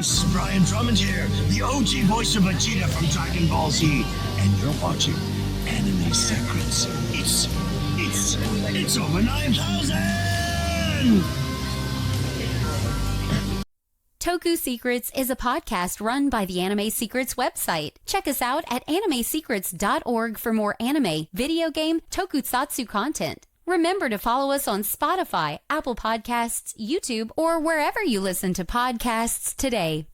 This is Brian Drummond here, the OG voice of Vegeta from Dragon Ball Z, and you're watching Anime Secrets. It's over 9,000! Toku Secrets is a podcast run by the Anime Secrets website. Check us out at animesecrets.org for more anime, video game, tokusatsu content. Remember to follow us on Spotify, Apple Podcasts, YouTube, or wherever you listen to podcasts today.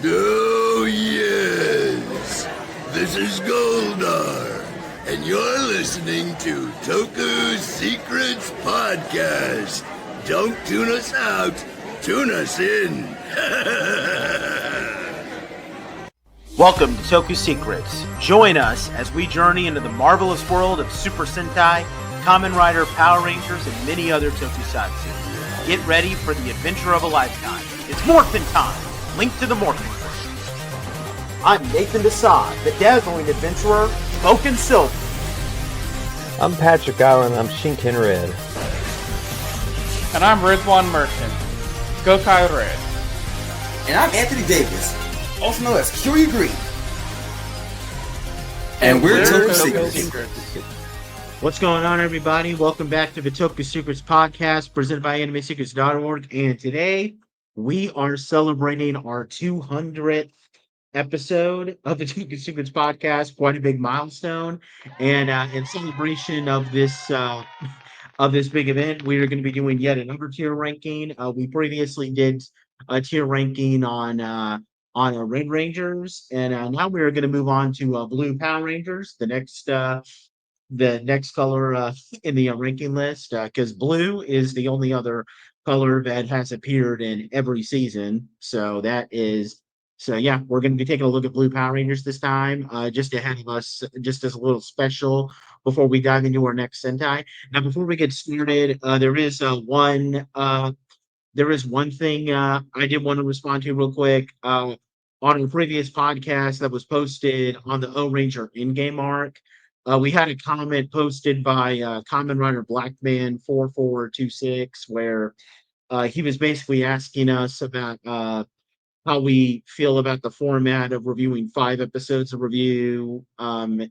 Oh, yes. This is Goldar, and you're listening to Toku Secrets Podcast. Don't tune us out, tune us in. Welcome to Toku Secrets. Join us as we journey into the marvelous world of Super Sentai, Kamen Rider, Power Rangers, and many other tokusatsu. Get ready for the adventure of a lifetime. It's Morphin time! Link to the Morphin Grid. I'm Nathan Desai, the dazzling adventurer, Smokin' Silver. I'm Patrick Allen, I'm Shinken Red. And I'm Rizwan Merchant, Gokai Red. And I'm Anthony Davis, also known as Curie Green. And we're Toku Secrets. What's going on, everybody? Welcome back to the Toku Secrets Podcast, presented by AnimeSecrets.org. And today, we are celebrating our 200th episode of the Toku Secrets Podcast. Quite a big milestone. And in celebration of this big event, we are going to be doing yet another tier ranking. We previously did a tier ranking on Red Rangers, and now we are going to move on to Blue Power Rangers, the next color in the ranking list, because blue is the only other color that has appeared in every season. So yeah, we're going to be taking a look at Blue Power Rangers this time, just ahead of us, just as a little special before we dive into our next Sentai. Now, before we get started, there is one thing I did want to respond to real quick. On a previous podcast that was posted on the O Ranger in-game arc, we had a comment posted by Kamen Rider Blackman 4426 where he was basically asking us about how we feel about the format of reviewing 5 episodes of review, and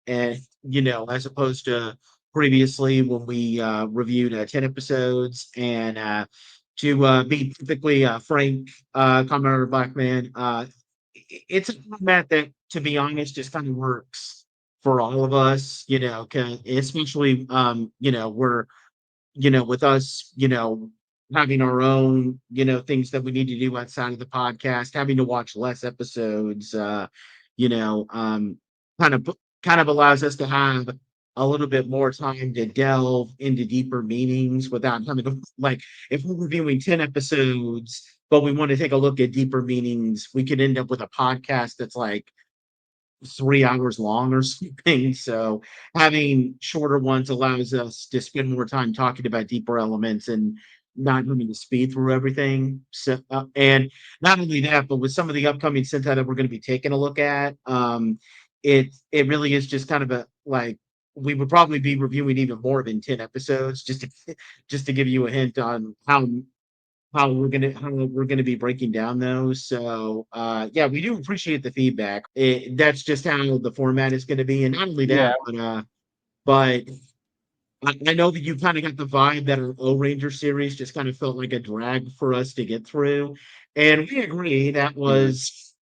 as opposed to previously when we reviewed 10 episodes. And to be perfectly frank, Kamen Rider Blackman, it's a format that, to be honest, just kind of works for all of us, especially, we're, with us, having our own, things that we need to do outside of the podcast, having to watch less episodes, kind of allows us to have a little bit more time to delve into deeper meanings without having to, like, if we're reviewing 10 episodes, but we want to take a look at deeper meanings, we could end up with a podcast that's like 3 hours long or something. So having shorter ones allows us to spend more time talking about deeper elements and not having to speed through everything. So and not only that, but with some of the upcoming Sentai that we're going to be taking a look at, it really is just kind of a, like, we would probably be reviewing even more than 10 episodes, just to give you a hint on how we're gonna be breaking down those. So yeah, we do appreciate the feedback. That's just how the format is going to be, and not only that, but I know that you kind of got the vibe that our O Ranger series just kind of felt like a drag for us to get through, and we agree that was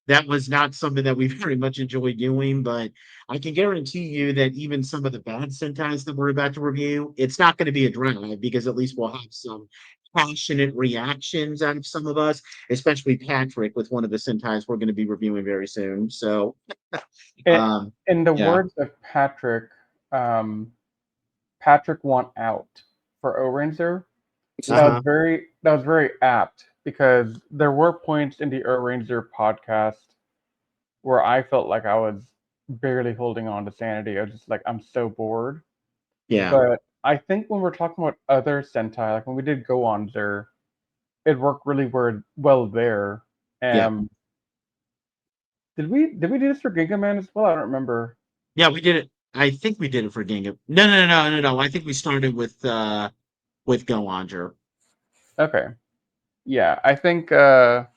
that was not something that we very much enjoyed doing. But I can guarantee you that even some of the bad Sentais that we're about to review, it's not going to be a drag, because at least we'll have some passionate reactions out of some of us, especially Patrick with one of the Sentais we're going to be reviewing very soon. So, in the words of Patrick, Patrick want out for O Ranger. That was very apt, because there were points in the O Ranger podcast where I felt like I was barely holding on to sanity. I was just like, I'm so bored. Yeah. But I think when we're talking about other Sentai, like when we did Go On there, it worked really well there. Did we do this for Ginga Man as well? I don't remember. Yeah, we did it. I think we did it for Ginga. No. I think we started with Go Onger. Okay. Yeah, I think Ginga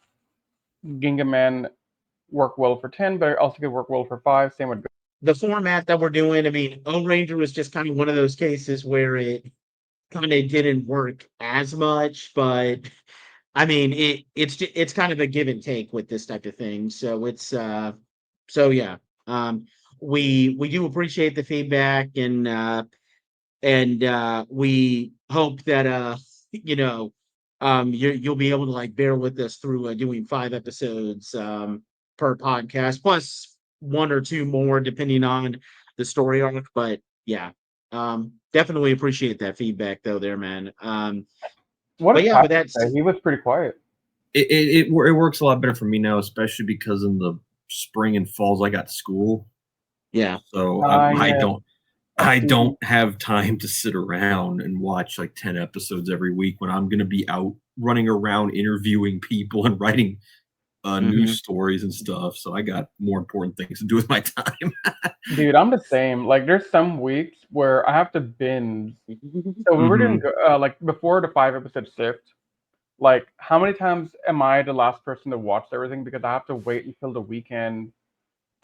Man worked well for 10, but it also could work well for 5. Same with The format that we're doing, I mean, O Ranger was just kind of one of those cases where it kind of didn't work as much, but I mean, it's kind of a give and take with this type of thing. So so yeah. Um, we do appreciate the feedback, and we hope that you'll be able to like bear with us through doing 5 episodes per podcast, plus 1 or 2 more depending on the story arc. But yeah, definitely appreciate that feedback though, there, man. what But did yeah, but Patrick that's say? He was pretty quiet. It works a lot better for me now, especially because in the spring and falls I got school, yeah. so Yeah. I don't have time to sit around and watch like 10 episodes every week when I'm going to be out running around interviewing people and writing news stories and stuff. So I got more important things to do with my time. Dude, I'm the same. Like, there's some weeks where I have to binge. So we were doing like before the 5 episode shift. Like, how many times am I the last person to watch everything because I have to wait until the weekend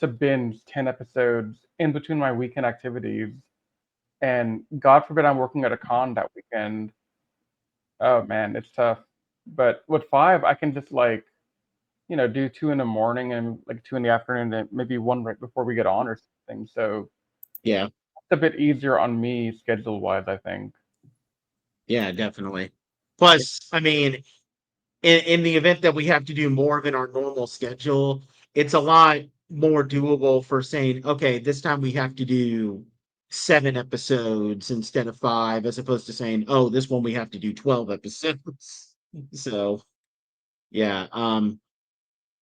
to binge 10 episodes in between my weekend activities? And God forbid I'm working at a con that weekend. Oh man, it's tough. But with 5, I can just like, do 2 in the morning and like 2 in the afternoon, and maybe 1 right before we get on or something. So Yeah. it's a bit easier on me schedule wise, I think. Yeah, definitely. Plus, I mean, in the event that we have to do more than our normal schedule, it's a lot more doable for saying, okay, this time we have to do 7 episodes instead of 5, as opposed to saying, oh, this one we have to do 12 episodes. So, yeah.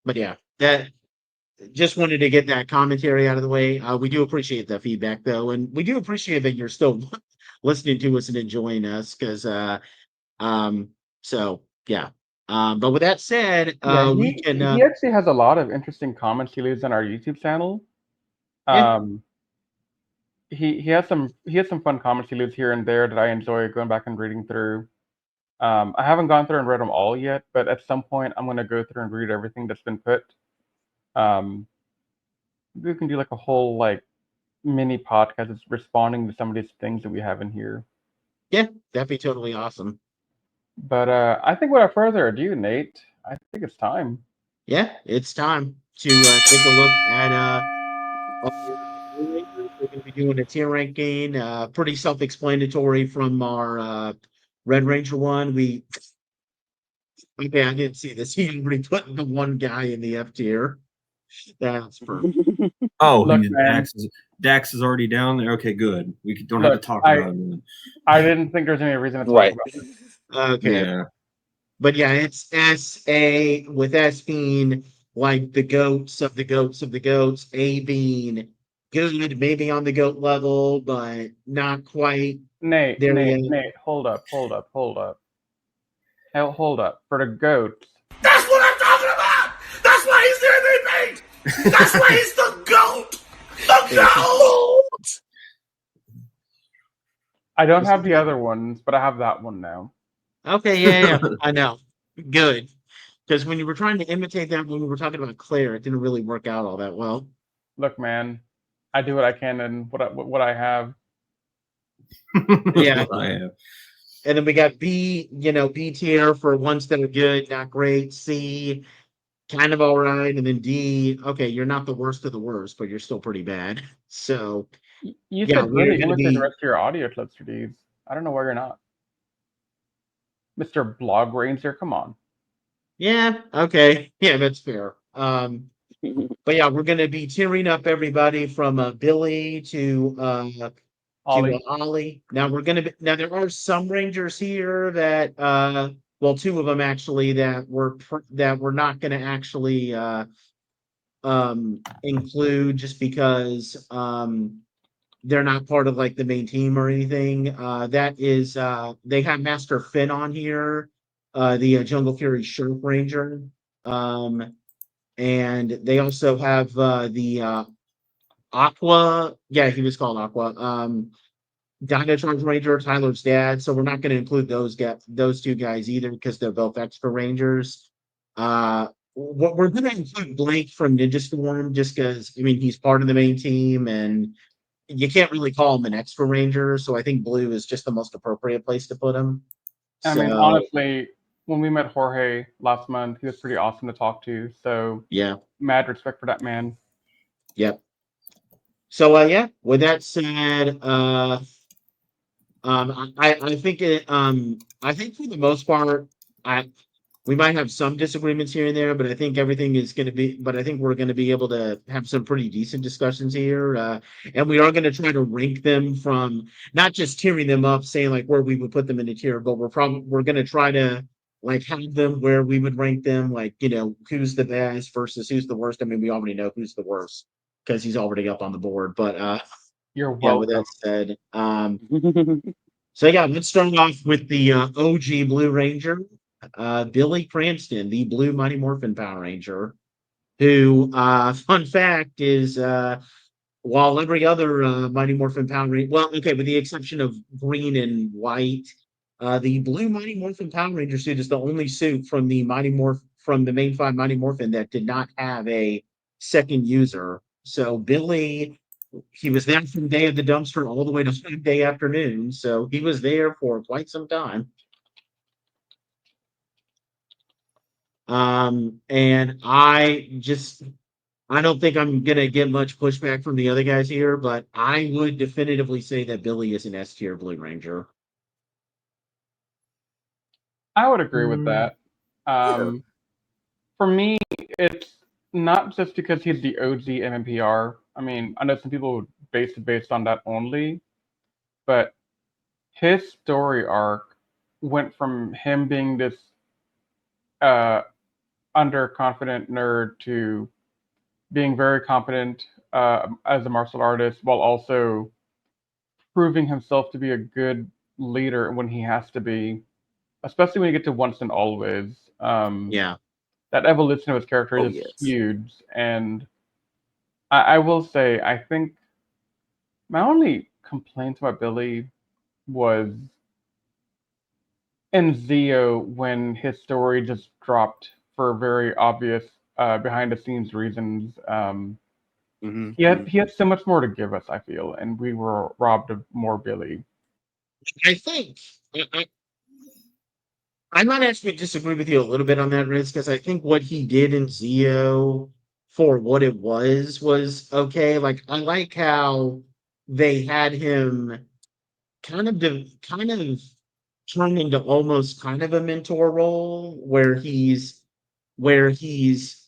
But yeah, that just wanted to get that commentary out of the way. We do appreciate that feedback though, and we do appreciate that you're still listening to us and enjoying us, because so yeah. But with that said, Yeah, we he can he actually has a lot of interesting comments he leaves on our YouTube channel. Yeah. He has some fun comments he leaves here and there that I enjoy going back and reading through. I haven't gone through and read them all yet, but at some point I'm gonna go through and read everything that's been put. We can do like a whole like mini podcast that's responding to some of these things that we have in here. Yeah, that'd be totally awesome. But I think without further ado, Nate, I think it's time. Yeah, it's time to take a look at we're going to be doing a tier ranking, pretty self-explanatory from our Red Ranger one. Okay, I didn't see this. He already put the one guy in the F tier. That's perfect. Oh, Look, Dax is already down there. Okay, good. We don't have to talk about him. I didn't think there's any reason to talk Right. about it. Okay. Yeah. But yeah, it's SA, with S being like the goats of the goats of the goats, A being good, maybe on the goat level, but not quite Nate, there yet. hold up. Hold up. For the goats. That's what I'm talking about! That's why he's there, mate! That's why he's the GOAT! The GOAT! I don't have the other ones, but I have that one now. Okay, yeah, I know. Good. Because when you were trying to imitate that when we were talking about Claire, it didn't really work out all that well. Look, man, I do what I can and what I have. Yeah. I have. And then we got B, B tier for ones that are good, not great. C, kind of all right. And then D, okay, you're not the worst of the worst, but you're still pretty bad. So, You yeah, said we're really gonna imitate be- the rest of your audio clips for these. I don't know why you're not. Mr. Blog Ranger, come on. Yeah, okay. Yeah, that's fair. But yeah, we're gonna be tearing up everybody from Billy to Ollie. Now now there are some Rangers here that well, 2 of them actually that we're not gonna actually include just because they're not part of like the main team or anything. That is they have Master Finn on here, the Jungle Fury Sheriff Ranger. And they also have the Aqua. Yeah, he was called Aqua. Dino Thunder Ranger, Tyler's dad. So we're not going to include those two guys either because they're both extra Rangers. We're going to include Blake from Ninja Storm just because, I mean, he's part of the main team and you can't really call him an extra Ranger. So I think Blue is just the most appropriate place to put him. I mean, honestly, when we met Jorge last month, he was pretty awesome to talk to. So yeah, mad respect for that man. Yep. So yeah, with that said, I think I think for the most part, we might have some disagreements here and there, but I think everything is going to be. But I think we're going to be able to have some pretty decent discussions here, and we are going to try to rank them from not just tiering them up, saying like where we would put them in a tier, but we're going to try to like have them where we would rank them, like who's the best versus who's the worst. I mean, we already know who's the worst because he's already up on the board, but you're welcome. Yeah, with that said, so yeah, let's start off with the OG Blue Ranger, Billy Cranston, the Blue Mighty Morphin Power Ranger, who, fun fact, is while every other Mighty Morphin Power Ranger, well, okay, with the exception of green and white, the Blue Mighty Morphin Power Ranger suit is the only suit from the from the main 5 Mighty Morphin that did not have a second user. So Billy, he was there from day of the dumpster all the way to day afternoon. So he was there for quite some time. And I don't think I'm going to get much pushback from the other guys here, but I would definitively say that Billy is an S tier Blue Ranger. I would agree with that. For me, it's not just because he's the OG MMPR. I mean, I know some people would base it based on that only, but his story arc went from him being this underconfident nerd to being very competent as a martial artist while also proving himself to be a good leader when he has to be, especially when you get to Once and Always. Yeah. That evolution of his character is huge. And I will say, I think my only complaint about Billy was in Zeo when his story just dropped for very obvious behind the scenes reasons. He had so much more to give us, I feel, and we were robbed of more Billy. I think I might actually disagree with you a little bit on that, Riz, because I think what he did in Zeo for what it was okay. Like I like how they had him kind of turned into almost kind of a mentor role where he's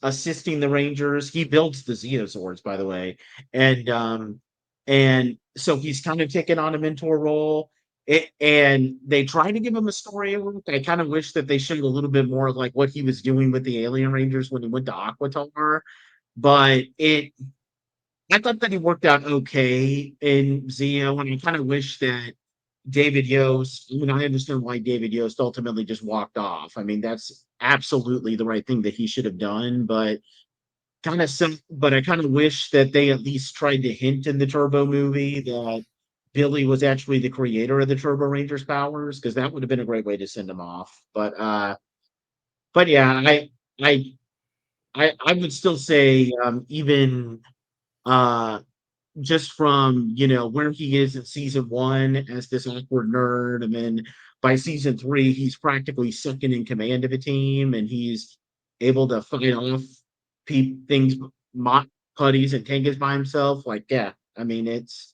assisting the Rangers. He builds the Xenoswords, by the way, and so he's kind of taken on a mentor role. And they try to give him a story arc. I kind of wish that they showed a little bit more of like what he was doing with the Alien Rangers when he went to Aquatar. But I thought that he worked out okay in Zeo, and I kind of wish that David Yost, I mean, I understand why David Yost ultimately just walked off. I mean, that's absolutely the right thing that he should have done, but I kind of wish that they at least tried to hint in the Turbo movie that Billy was actually the creator of the Turbo Rangers powers, because that would have been a great way to send him off. But yeah, I would still say even just from where he is in season 1 as this awkward nerd, and then by season 3 he's practically second in command of a team, and he's able to fight off things, putties and tankas by himself. Like, yeah, I mean, it's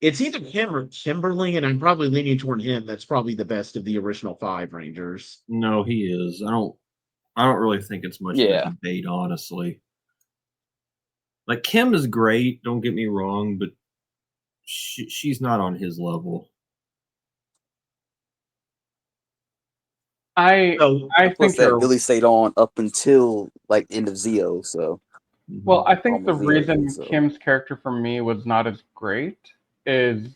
it's either him or Kimberly, and I'm probably leaning toward him. That's probably the best of the original 5 Rangers. No, he is. I don't really think it's much of a debate, honestly. Like, Kim is great, don't get me wrong, but she's not on his level. I think that Billy stayed on up until like end of Zeo, so. Well, I think the reason Kim's character for me was not as great is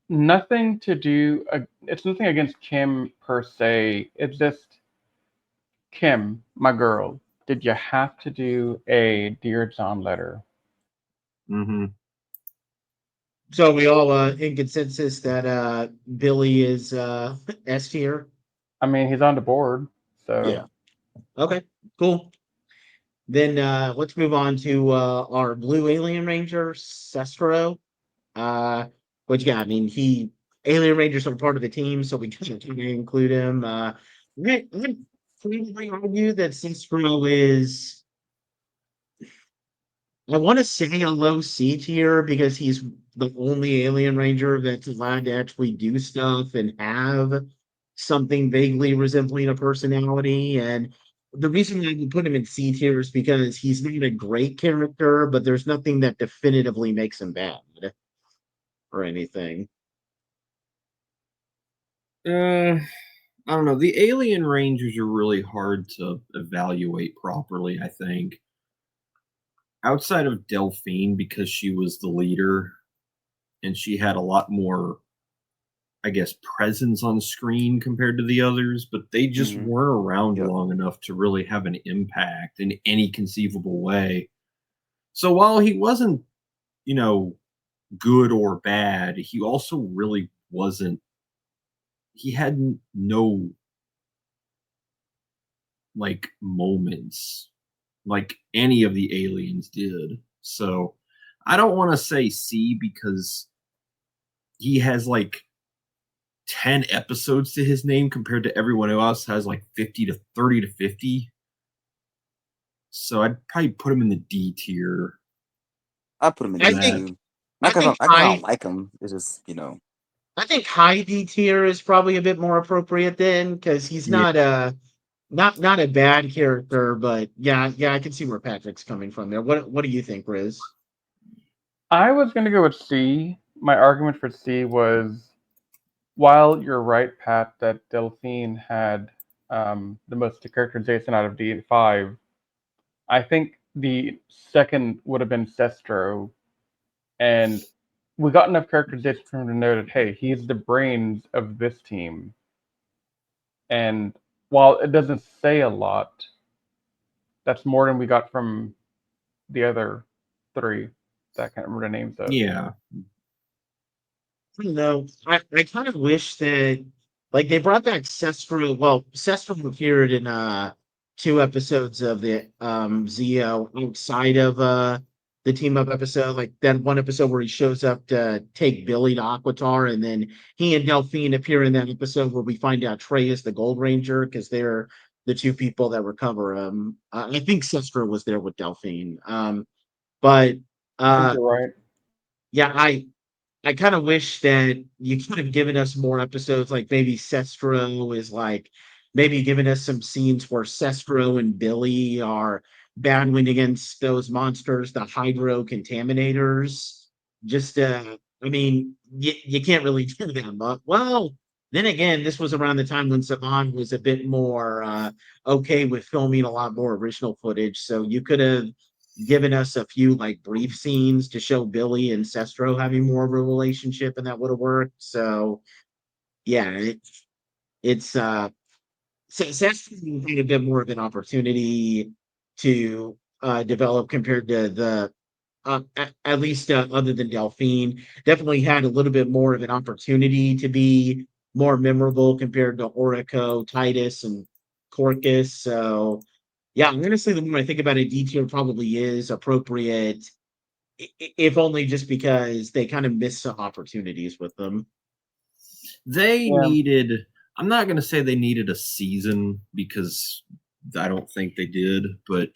nothing to do. It's nothing against Kim per se. It's just Kim, my girl. Did you have to do a Dear John letter? Mm-hmm. So we all in consensus that Billy is S tier. I mean, he's on the board, so Yeah. Okay, cool. Then let's move on to our blue alien ranger, Cestro. What you got? I mean, alien rangers are part of the team, so we can't include him. I'd probably argue that Cestro is, I want to say a low C tier because he's the only alien ranger that's allowed to actually do stuff and have something vaguely resembling a personality. And the reason I would put him in C tier is because he's not a great character, but there's nothing that definitively makes him bad or anything. I don't know. The alien rangers are really hard to evaluate properly, I think. Outside of Delphine, because she was the leader and she had a lot more, I guess, presence on screen compared to the others, but they just weren't around long enough to really have an impact in any conceivable way. So while he wasn't, good or bad, he also really wasn't, he had no moments like any of the aliens did. So I don't want to say C because he has 10 episodes to his name compared to everyone else has 50 to 30 to 50. So I'd probably put him in the D tier. I put him in D too. Not because I don't like him. It's just, I think high D tier is probably a bit more appropriate then, because he's not a bad character, but yeah, I can see where Patrick's coming from there. What do you think, Riz? I was going to go with C. My argument for C was, while you're right, Pat, that Delphine had the most characterization out of D5, I think the second would have been Cestro, and we got enough characterization for him to know that, hey, he's the brains of this team. And while it doesn't say a lot, that's more than we got from the other three that I can't remember the names of. Yeah. I don't know. I kind of wish that they brought back Cestro. Well, Cestro appeared in 2 episodes of the Zio outside of the team up episode, like that one episode where he shows up to take Billy to Aquitar, and then he and Delphine appear in that episode where we find out Trey is the Gold Ranger because they're the 2 people that recover him. I think Cestro was there with Delphine. But I think you're right. Yeah, I kind of wish that you could have given us more episodes, like maybe Cestro is maybe giving us some scenes where Cestro and Billy are battling against those monsters, the hydro contaminators. Just, I mean, you can't really do that much. Well, then again, this was around the time when Saban was a bit more okay with filming a lot more original footage, so you could have given us a few brief scenes to show Billy and Cestro having more of a relationship, and that would have worked. So yeah, it's Cestro had a bit more of an opportunity to develop compared to the at least other than Delphine. Definitely had a little bit more of an opportunity to be more memorable compared to Orico, Titus, and Corcus. So yeah, honestly, the more I think about it, D tier probably is appropriate, if only just because they kind of missed some opportunities with them. They needed, I'm not going to say they needed a season because I don't think they did, but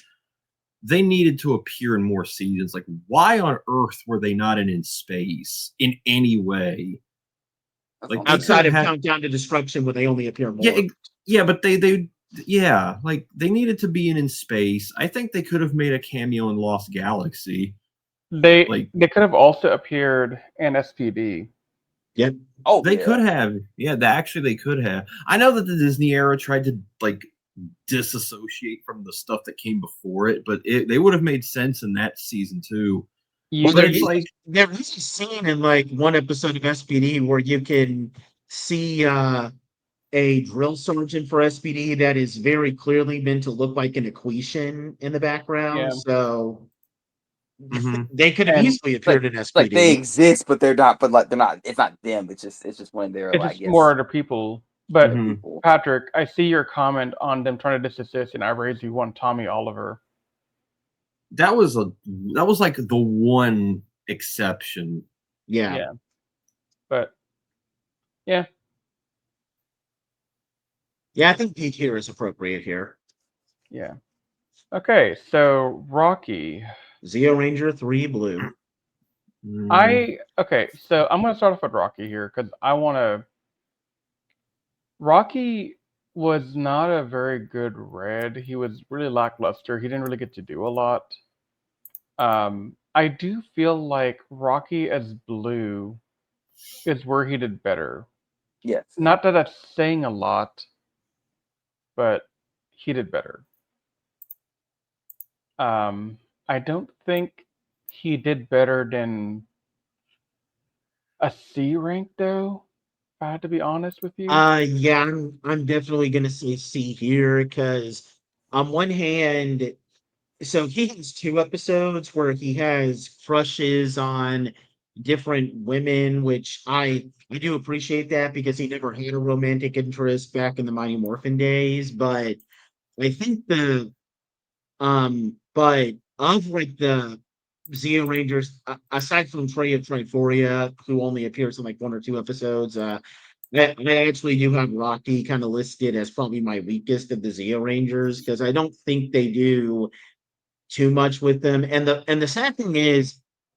they needed to appear in more seasons. Why on earth were they not in space in any way? Outside of Countdown to Destruction, where they only appear more. Yeah, but they needed to be in space. I think they could have made a cameo in Lost Galaxy. They could have also appeared in SPD. Yep. Oh, they could have. Yeah, they could have. I know that the Disney era tried to disassociate from the stuff that came before it, but they would have made sense in that season too. Well, there's a scene in one episode of SPD where you can see a drill sergeant for SPD that is very clearly meant to look like an Equation in the background. Yeah. So They could have easily appeared in SPD. Like they exist, but they're not. But like they're not. It's not them. It's just one of their. It's I just guess more other people. But people. Patrick, I see your comment on them trying to disassist, and I raised you one Tommy Oliver. That was like the one exception. Yeah. But yeah. Yeah, I think P tier is appropriate here. Yeah. Okay, so Rocky. Zeo Ranger 3 blue. Okay, so I'm gonna start off with Rocky here because I wanna. Rocky was not a very good red. He was really lackluster. He didn't really get to do a lot. I do feel like Rocky as blue is where he did better. Yes. Not that that's saying a lot, but he did better. I don't think he did better than a C rank, though. If I had to be honest with you. Yeah, I'm definitely gonna say C here because on one hand, so he has 2 episodes where he has crushes on different women, which I do appreciate that because he never had a romantic interest back in the Mighty Morphin days. But I think but of like the Zeo Rangers, aside from Trey of Triforia, who only appears in like 1 or 2 episodes, I actually do have Rocky kind of listed as probably my weakest of the Zeo Rangers because I don't think they do too much with them. And the sad thing is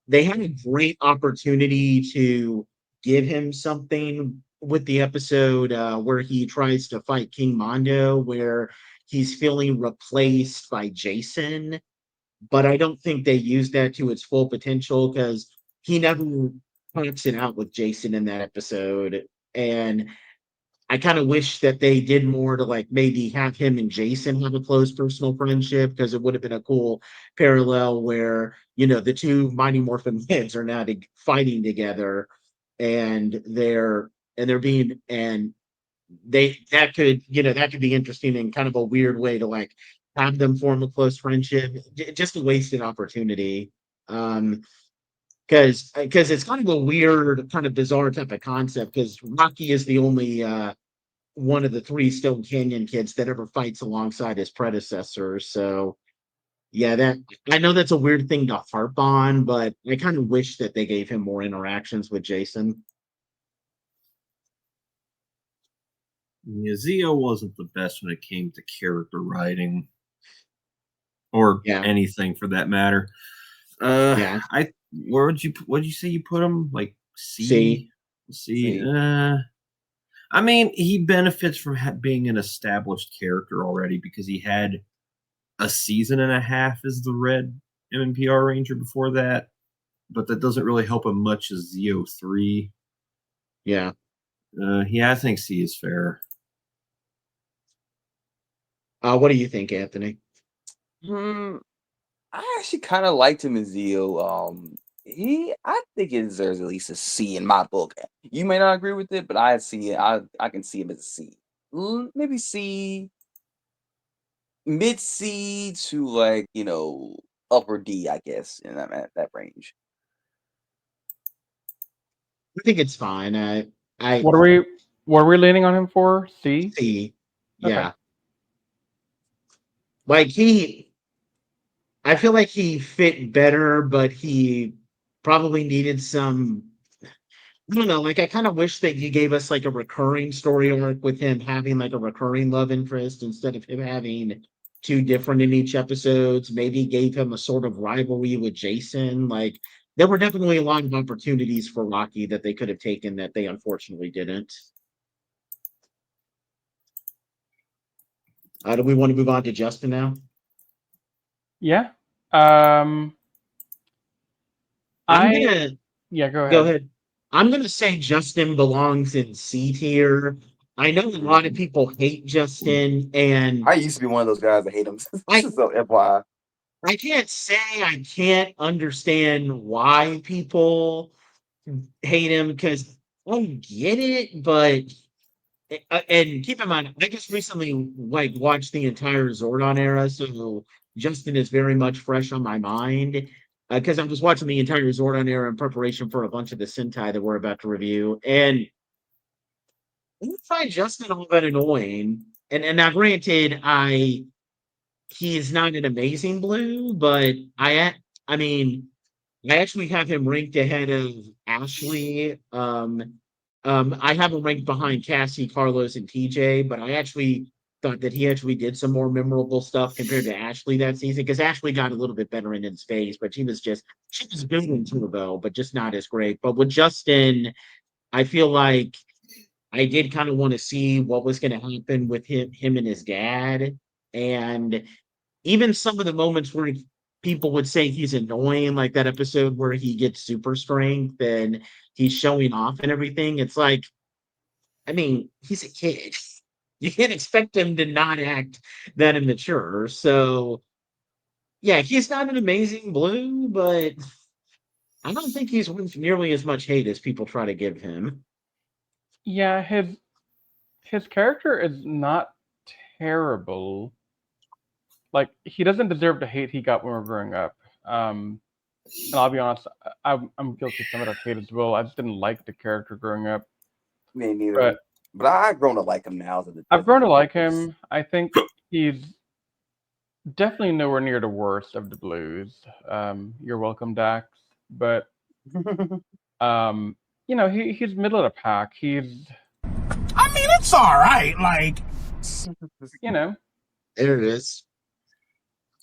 they had a great opportunity to give him something with the episode where he tries to fight King Mondo, where he's feeling replaced by Jason. But I don't think they used that to its full potential because he never talks it out with Jason in that episode. And I kind of wish that they did more to like maybe have him and Jason have a close personal friendship because it would have been a cool parallel where, the 2 Mighty Morphin kids are now fighting together and that could be interesting in kind of a weird way to like have them form a close friendship. Just a wasted opportunity. Because it's kind of a weird, kind of bizarre type of concept. Because Rocky is the only one of the 3 Stone Canyon kids that ever fights alongside his predecessor. So, yeah, I know that's a weird thing to harp on, but I kind of wish that they gave him more interactions with Jason. Yeah, Zeo wasn't the best when it came to character writing, or anything for that matter. What'd you say you put him? Like C? C. I mean, he benefits from being an established character already because he had a season and a half as the Red MMPR Ranger before that, but that doesn't really help him much as Zeo 3. Yeah. I think C is fair. What do you think, Anthony? I actually kind of liked him as Zeo. I think he deserves at least a C in my book. You may not agree with it, but I can see him as a C. Maybe C, mid C to like upper D, I guess, in that range. I think it's fine. What are we leaning on him for? C? C. Yeah. Okay. Like I feel like he fit better, but he probably needed some. I don't know. Like I kind of wish that you gave us like a recurring story arc with him having like a recurring love interest instead of him having 2 different in each episodes. Maybe gave him a sort of rivalry with Jason. Like there were definitely a lot of opportunities for Rocky that they could have taken that they unfortunately didn't. Do we want to move on to Justin now? Yeah. Go ahead. Go ahead. I'm gonna say Justin belongs in C tier. I know a lot of people hate Justin, and I used to be one of those guys that hate him. So FYI. I can't say I can't understand why people hate him because I get it, but and keep in mind, I just recently watched the entire Zordon era, so Justin is very much fresh on my mind. because I was watching the entire Zordon era in preparation for a bunch of the Sentai that we're about to review, and I find Justin all that annoying. And now, granted, he is not an amazing blue, but I mean, I actually have him ranked ahead of Ashley. I have him ranked behind Cassie, Carlos, and TJ, but I actually thought that he actually did some more memorable stuff compared to Ashley that season, because Ashley got a little bit better in space, but she was good in Turbo, but just not as great. But with Justin, I feel like I did kind of want to see what was going to happen with him and his dad, and even some of the moments where people would say he's annoying, like that episode where he gets super strength and he's showing off and everything. It's like, I mean, he's a kid. You can't expect him to not act that immature. So, yeah, he's not an amazing blue, but I don't think he's worth nearly as much hate as people try to give him. Yeah, his character is not terrible. Like, he doesn't deserve the hate he got when we were growing up. And I'll be honest, I'm guilty of some of that hate as well. I just didn't like the character growing up. Me neither. But I've grown to like him now. I've grown to like him. I think he's definitely nowhere near the worst of the blues. You're welcome, Dax. But you know, he's middle of the pack. I mean, it's all right. Like, you know, there it is.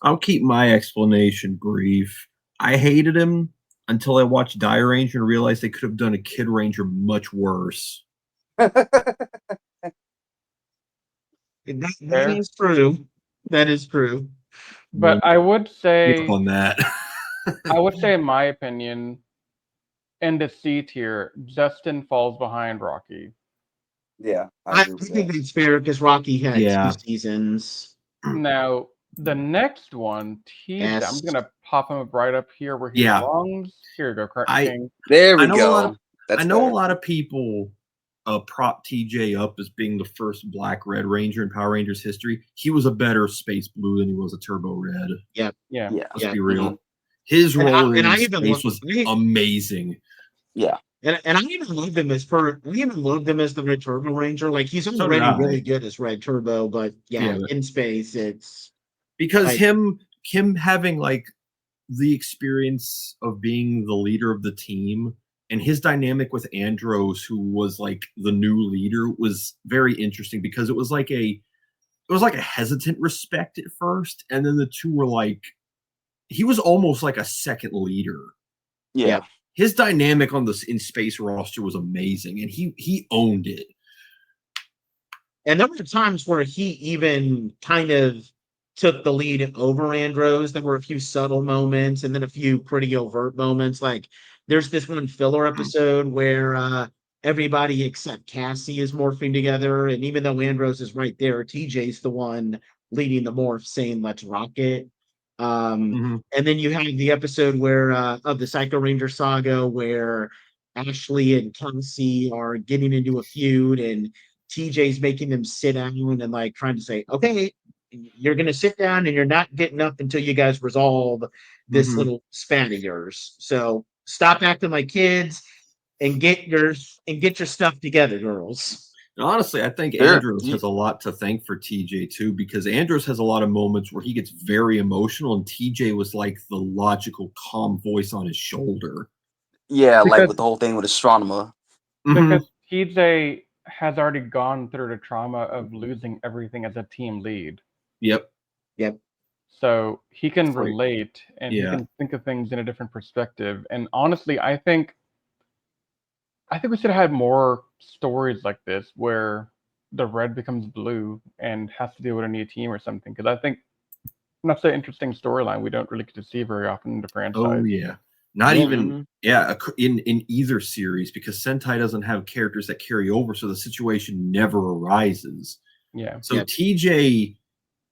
I'll keep my explanation brief. I hated him until I watched Die Ranger and realized they could have done a Kid Ranger much worse. That is true. That is true. But I would say on that. I would say, in my opinion, in the C tier, Justin falls behind Rocky. Yeah, I think that's fair because Rocky had 2 seasons. Now, the next one, I'm gonna pop him up right up here where he belongs. Here you go, King. There we go. I know a lot of people prop TJ up as being the first Black Red Ranger in Power Rangers history. He was a better Space Blue than he was a Turbo Red. Yeah. Let's be real. Mm-hmm. His role in Space was amazing. Yeah. And I even loved him as the Red Turbo Ranger. Like, he's already really good as Red Turbo, but in Space it's because like, him having like the experience of being the leader of the team and his dynamic with Andros, who was like the new leader, was very interesting because it was like a hesitant respect at first, and then the two were like, he was almost like a second leader. Yeah. His dynamic on this in Space roster was amazing, and he owned it. And there were times where he even kind of took the lead over Andros. There were a few subtle moments and then a few pretty overt moments. Like, there's this one filler episode where everybody except Cassie is morphing together, and even though Andros is right there, TJ's the one leading the morph, saying "Let's rock it." And then you have the episode where of the Psycho Ranger saga where Ashley and Kelsey are getting into a feud, and TJ's making them sit down and like trying to say, "Okay, you're gonna sit down and you're not getting up until you guys resolve this little spat of yours. So stop acting like kids and get your stuff together, girls." Honestly, I think Andros has a lot to thank for TJ too, because Andros has a lot of moments where he gets very emotional, and TJ was like the logical, calm voice on his shoulder. Yeah, like with the whole thing with Astronema. Because TJ has already gone through the trauma of losing everything as a team lead. Yep. So he can relate, and he can think of things in a different perspective. And honestly, I think we should have had more stories like this where the red becomes blue and has to deal with a new team or something. Because I think that's an interesting storyline we don't really get to see very often in the franchise. Oh yeah, not even in either series, because Sentai doesn't have characters that carry over, so the situation never arises. Yeah. So TJ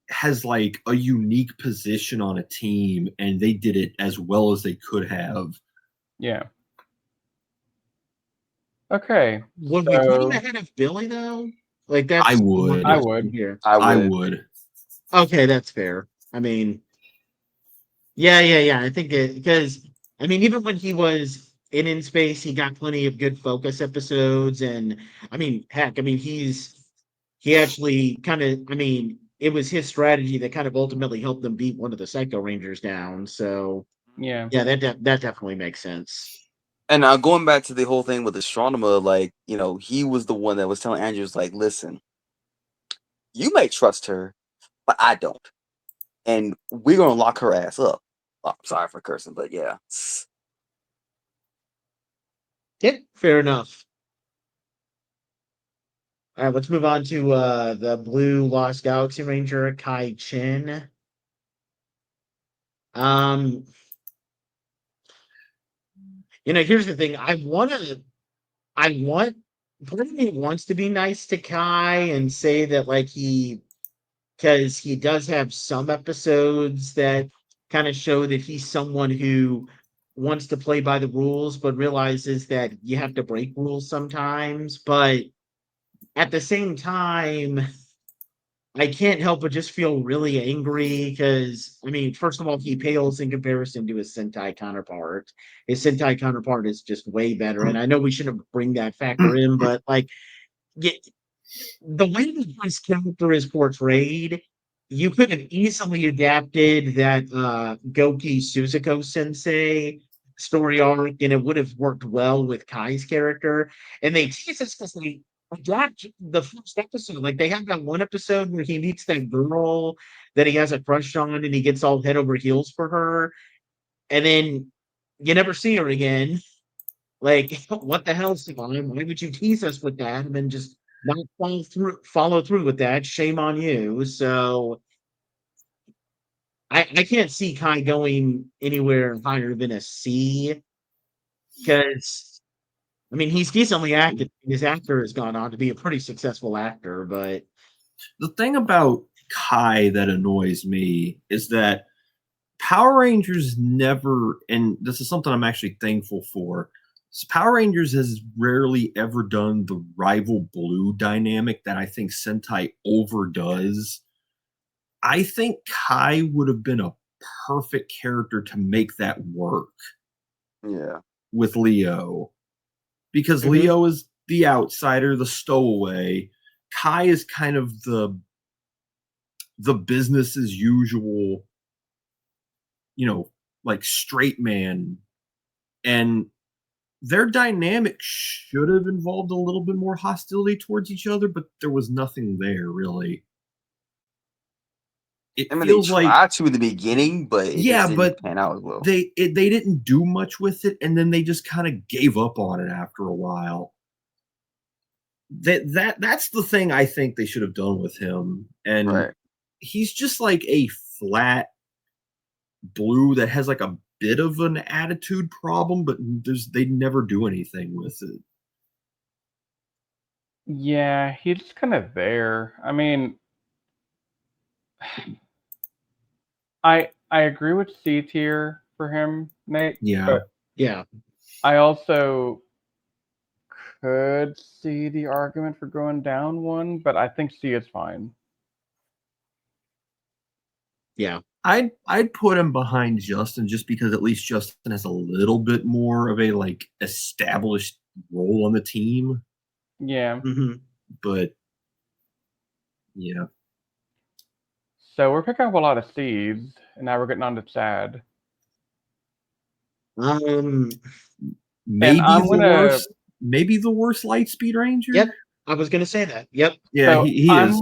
has like a unique position on a team, and they did it as well as they could have. Yeah. Okay. Would we put him ahead of Billy though? Like that's I would. I would. Yeah. I would. Okay, that's fair. I mean, Yeah. I think because I mean, even when he was in space, he got plenty of good focus episodes, and I mean, heck, I mean, he actually kind of, I mean, it was his strategy that kind of ultimately helped them beat one of the Psycho Rangers down. So Yeah. yeah, that definitely makes sense. And going back to the whole thing with Astronema, like, he was the one that was telling Andrews, like, listen, you may trust her, but I don't. And we're going to lock her ass up. Oh, I'm sorry for cursing, but yeah. Yeah, fair enough. All right, let's move on to the Blue Lost Galaxy Ranger, Kai Chen. Um, here's the thing. I want part of me wants to be nice to Kai and say that like because he does have some episodes that kind of show that he's someone who wants to play by the rules, but realizes that you have to break rules sometimes. But at the same time, I can't help but just feel really angry because, I mean, first of all, he pales in comparison to his Sentai counterpart. His Sentai counterpart is just way better. And I know we shouldn't bring that factor in, but like, the way that his character is portrayed, you could have easily adapted that Goki Suzuko Sensei story arc, and it would have worked well with Kai's character. And they tease us because they adapt the first episode. Like they have that one episode where he meets that girl that he has a crush on, and he gets all head over heels for her, and then you never see her again. Like, what the hell, Savon? Why would you tease us with that and then just not follow through with that? Shame on you. So I can't see Kai going anywhere higher than a C because I mean he's decently acted. His actor has gone on to be a pretty successful actor, but The thing about Kai that annoys me is that Power Rangers never, and this is something I'm actually thankful for. Power Rangers has rarely ever done the rival blue dynamic that I think Sentai overdoes. I think Kai would have been a perfect character to make that work Yeah. with Leo because Leo is the outsider, the stowaway. Kai is kind of the business as usual, like straight man. And their dynamic should have involved a little bit more hostility towards each other, but there was nothing there really. It I mean, feels they like tried to in the beginning, but it just didn't pan out as well. they didn't do much with it, and then they just kind of gave up on it after a while. That's the thing I think they should have done with him, and he's just like a flat blue that has like a bit of an attitude problem, but they never do anything with it. Yeah, he's just kind of there. I mean, I agree with C tier for him, Nate. Yeah. Yeah. I also could see the argument for going down one, but I think C is fine. Yeah. I'd put him behind Justin just because at least Justin has a little bit more of a like established role on the team. Yeah. But yeah. So we're picking up a lot of C's, and now we're getting on to Chad. Maybe the worst Lightspeed Ranger. Yep, I was gonna say that. Yep. Yeah, so he is.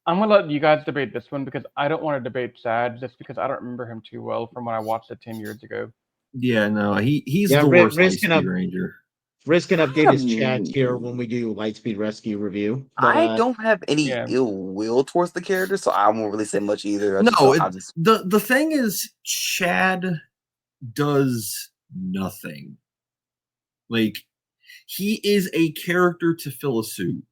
I'm gonna let you guys debate this one because I don't want to debate Chad just because I don't remember him too well from when I watched it 10 years ago. Yeah, no, he's the worst Lightspeed Ranger. Risk can update his chat here when we do Lightspeed Rescue review. But, I don't have any ill will towards the character, so I won't really say much either. The thing is, Chad does nothing. Like, he is a character to fill a suit.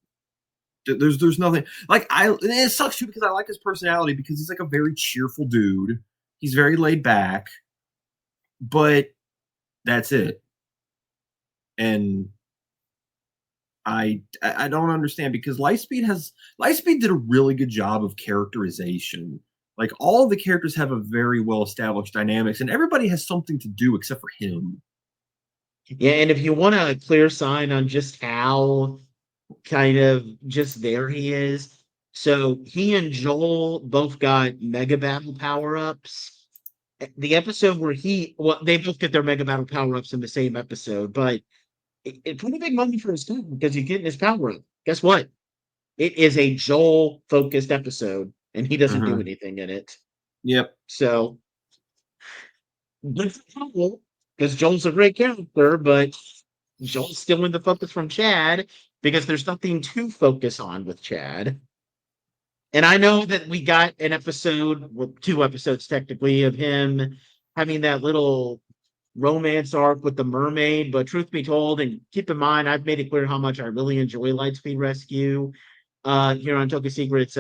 There's nothing like it sucks too because I like his personality because he's like a very cheerful dude. He's very laid back, but that's it. And I don't understand because Lightspeed did a really good job of characterization. Like all the characters have a very well established dynamics, and everybody has something to do except for him. Yeah, and if you want a clear sign on just how kind of just there he is, so he and Joel both got mega battle power-ups. The episode where they both get their mega battle power-ups in the same episode, but it's pretty big moment for his time because he's getting his power-up. Guess what? It is a Joel-focused episode, and he doesn't do anything in it. Yep. So, good for Joel, because Joel's a great character, but Joel's still in the focus from Chad because there's nothing to focus on with Chad. And I know that we got an episode, well, 2 episodes technically, of him having that little romance arc with the mermaid, but truth be told, and keep in mind, I've made it clear how much I really enjoy Lightspeed Rescue here on Toku Secrets.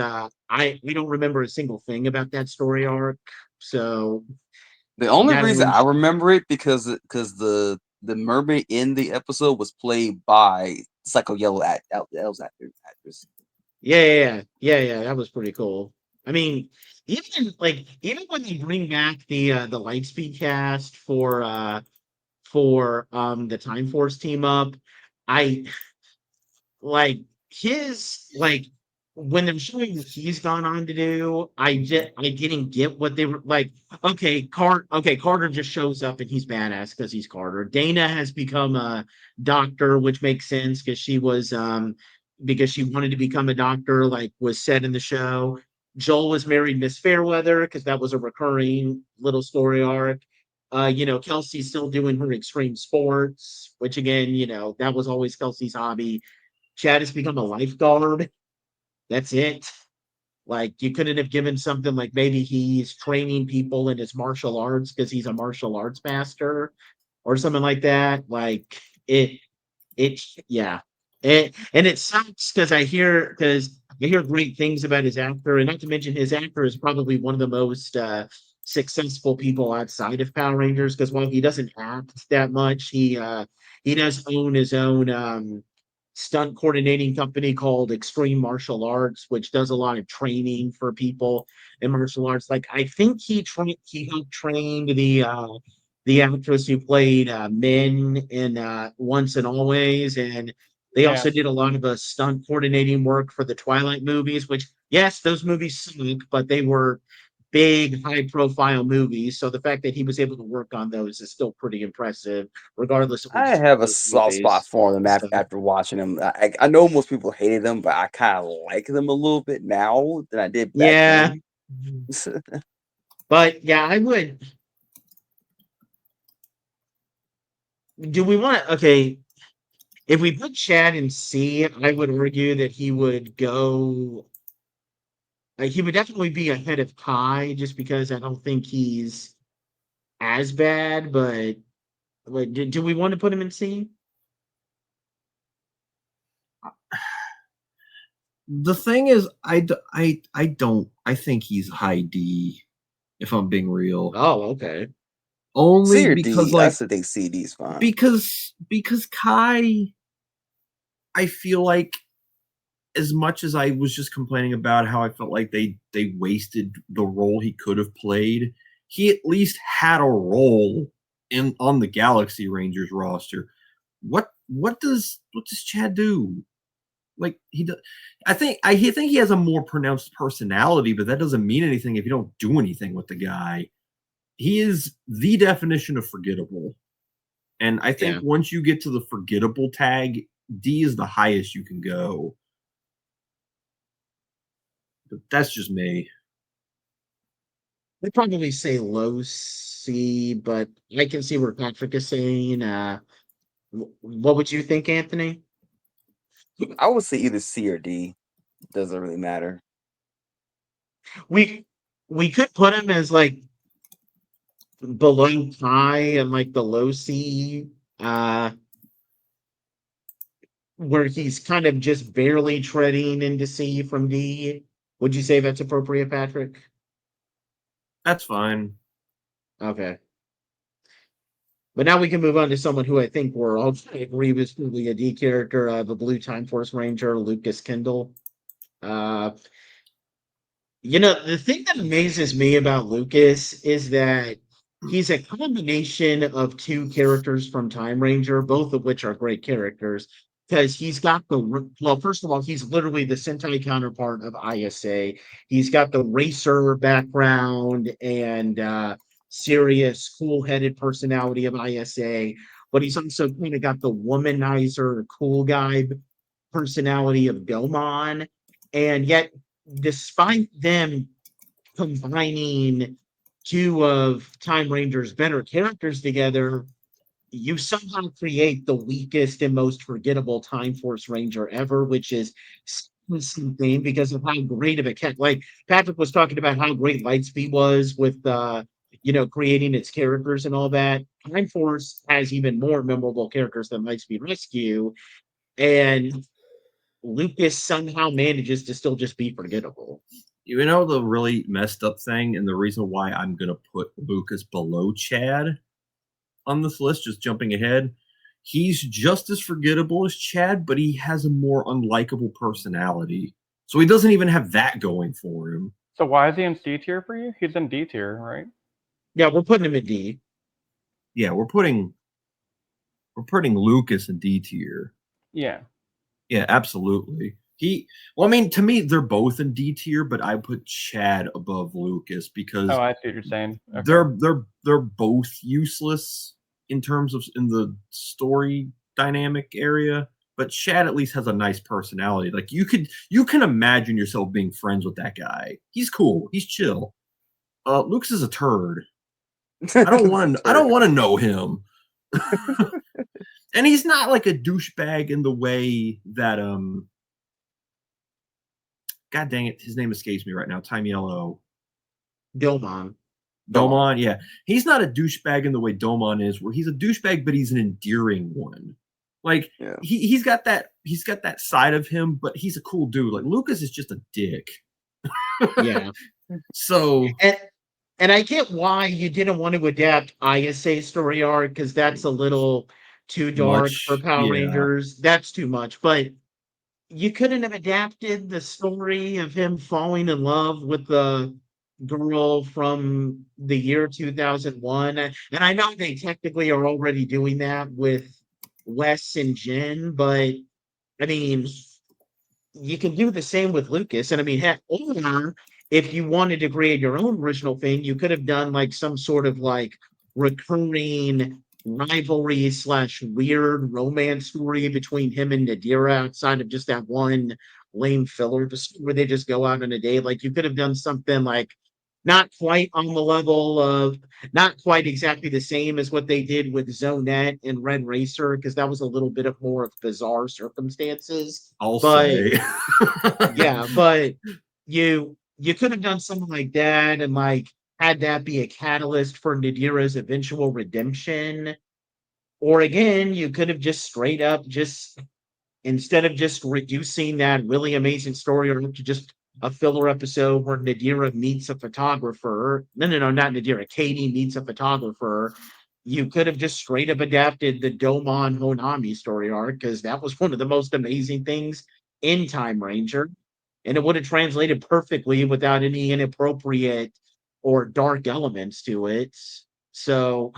We don't remember a single thing about that story arc, so the only reason I remember it because the mermaid in the episode was played by Psycho Yellow actress. Yeah, that was pretty cool. I mean, even when they bring back the Lightspeed cast for the Time Force team up, I like his when they're showing what he's gone on to do, I didn't get what they were like. Okay, Carter just shows up and he's badass because he's Carter. Dana has become a doctor, which makes sense because she was because she wanted to become a doctor, like was said in the show. Joel was married Miss Fairweather because that was a recurring little story arc. Kelsey's still doing her extreme sports, which again, that was always Kelsey's hobby. Chad has become a lifeguard. That's it. Like, you couldn't have given something like maybe he's training people in his martial arts because he's a martial arts master or something like that. Like, yeah. And it sucks because I hear great things about his actor, and not to mention his actor is probably one of the most successful people outside of Power Rangers, because while he doesn't act that much, he does own his own stunt coordinating company called Extreme Martial Arts, which does a lot of training for people in martial arts. Like, I think he helped train the actress who played Min in Once and Always, and they also did a lot of stunt coordinating work for the Twilight movies, which, yes, those movies sunk, but they were big, high-profile movies. So the fact that he was able to work on those is still pretty impressive, regardless of. I have a soft spot for them after watching them. I know most people hated them, but I kind of like them a little bit now than I did back then. But yeah, I would. Do we want to? Okay. If we put Chad in C, I would argue that he would go. He would definitely be ahead of Kai, just because I don't think he's as bad. But do we want to put him in C? The thing is, I don't. I think he's high D. If I'm being real. Oh, okay. Only C or because D? I still think C, D is fine. Because Kai, I feel like, as much as I was just complaining about how I felt like they wasted the role he could have played, he at least had a role on the Galaxy Rangers roster. What does Chad do? Like, he does. I think he has a more pronounced personality, but that doesn't mean anything if you don't do anything with the guy. He is the definition of forgettable. And I think once you get to the forgettable tag, D is the highest you can go. But that's just me. I'd probably say low C, but I can see where Patrick is saying. What would you think, Anthony? I would say either C or D. Doesn't really matter. We could put him as like below Kai and like the low C, where he's kind of just barely treading into C from D. Would you say that's appropriate, Patrick? That's fine. Okay. But now we can move on to someone who I think we're all agree was probably a D character, the Blue Time Force Ranger, Lucas Kindle. The thing that amazes me about Lucas is that he's a combination of two characters from Time Ranger, both of which are great characters. Because he's got well, first of all, he's literally the Sentai counterpart of ISA. He's got the racer background and serious, cool-headed personality of ISA, but he's also kind of got the womanizer, cool guy personality of Gomon. And yet, despite them combining two of Time Ranger's better characters together, you somehow create the weakest and most forgettable Time Force Ranger ever, which is something because of how great of a cat. Like Patrick was talking about how great Lightspeed was with creating its characters and all that. Time Force has even more memorable characters than Lightspeed Rescue, and Lucas somehow manages to still just be forgettable. You know the really messed up thing, and the reason why I'm gonna put Lucas below Chad on this list, just jumping ahead, he's just as forgettable as Chad, but he has a more unlikable personality. So he doesn't even have that going for him. So why is he in C tier for you? He's in D tier, right? Yeah, we're putting him in D. Yeah, we're putting Lucas in D tier. Yeah. Yeah, absolutely. To me, they're both in D tier, but I put Chad above Lucas because I see what you're saying. Okay. They're both useless in terms of in the story dynamic area, but Chad at least has a nice personality. Like you can imagine yourself being friends with that guy. He's cool. He's chill. Lucas is a turd. I don't want to know him. And he's not like a douchebag in the way that God dang it, his name escapes me right now. Time Yellow. Domon, yeah. He's not a douchebag in the way Domon is, where he's a douchebag, but he's an endearing one. Like he's got that side of him, but he's a cool dude. Like Lucas is just a dick. Yeah. So and I get why you didn't want to adapt ISA's story arc, because that's a little too dark for Power Rangers. That's too much. But you couldn't have adapted the story of him falling in love with the girl from the year 2001. And I know they technically are already doing that with Wes and Jen, but I mean, you can do the same with Lucas. And I mean, heck, or if you wanted to create your own original thing, you could have done like some sort of like recurring rivalry / weird romance story between him and Nadira outside of just that one lame filler where they just go out on a date. Like you could have done something like not quite on the level of, not quite exactly the same as what they did with Zonette and Red Racer, because that was a little bit of more of bizarre circumstances. Yeah, but you could have done something like that and like had that be a catalyst for Nadira's eventual redemption. Or again, you could have just straight up instead of just reducing that really amazing story or to just a filler episode where Nadira meets a photographer. No, not Nadira. Katie meets a photographer. You could have just straight up adapted the Domon Honami story arc, because that was one of the most amazing things in Time Ranger. And it would have translated perfectly without any inappropriate or dark elements to it. So,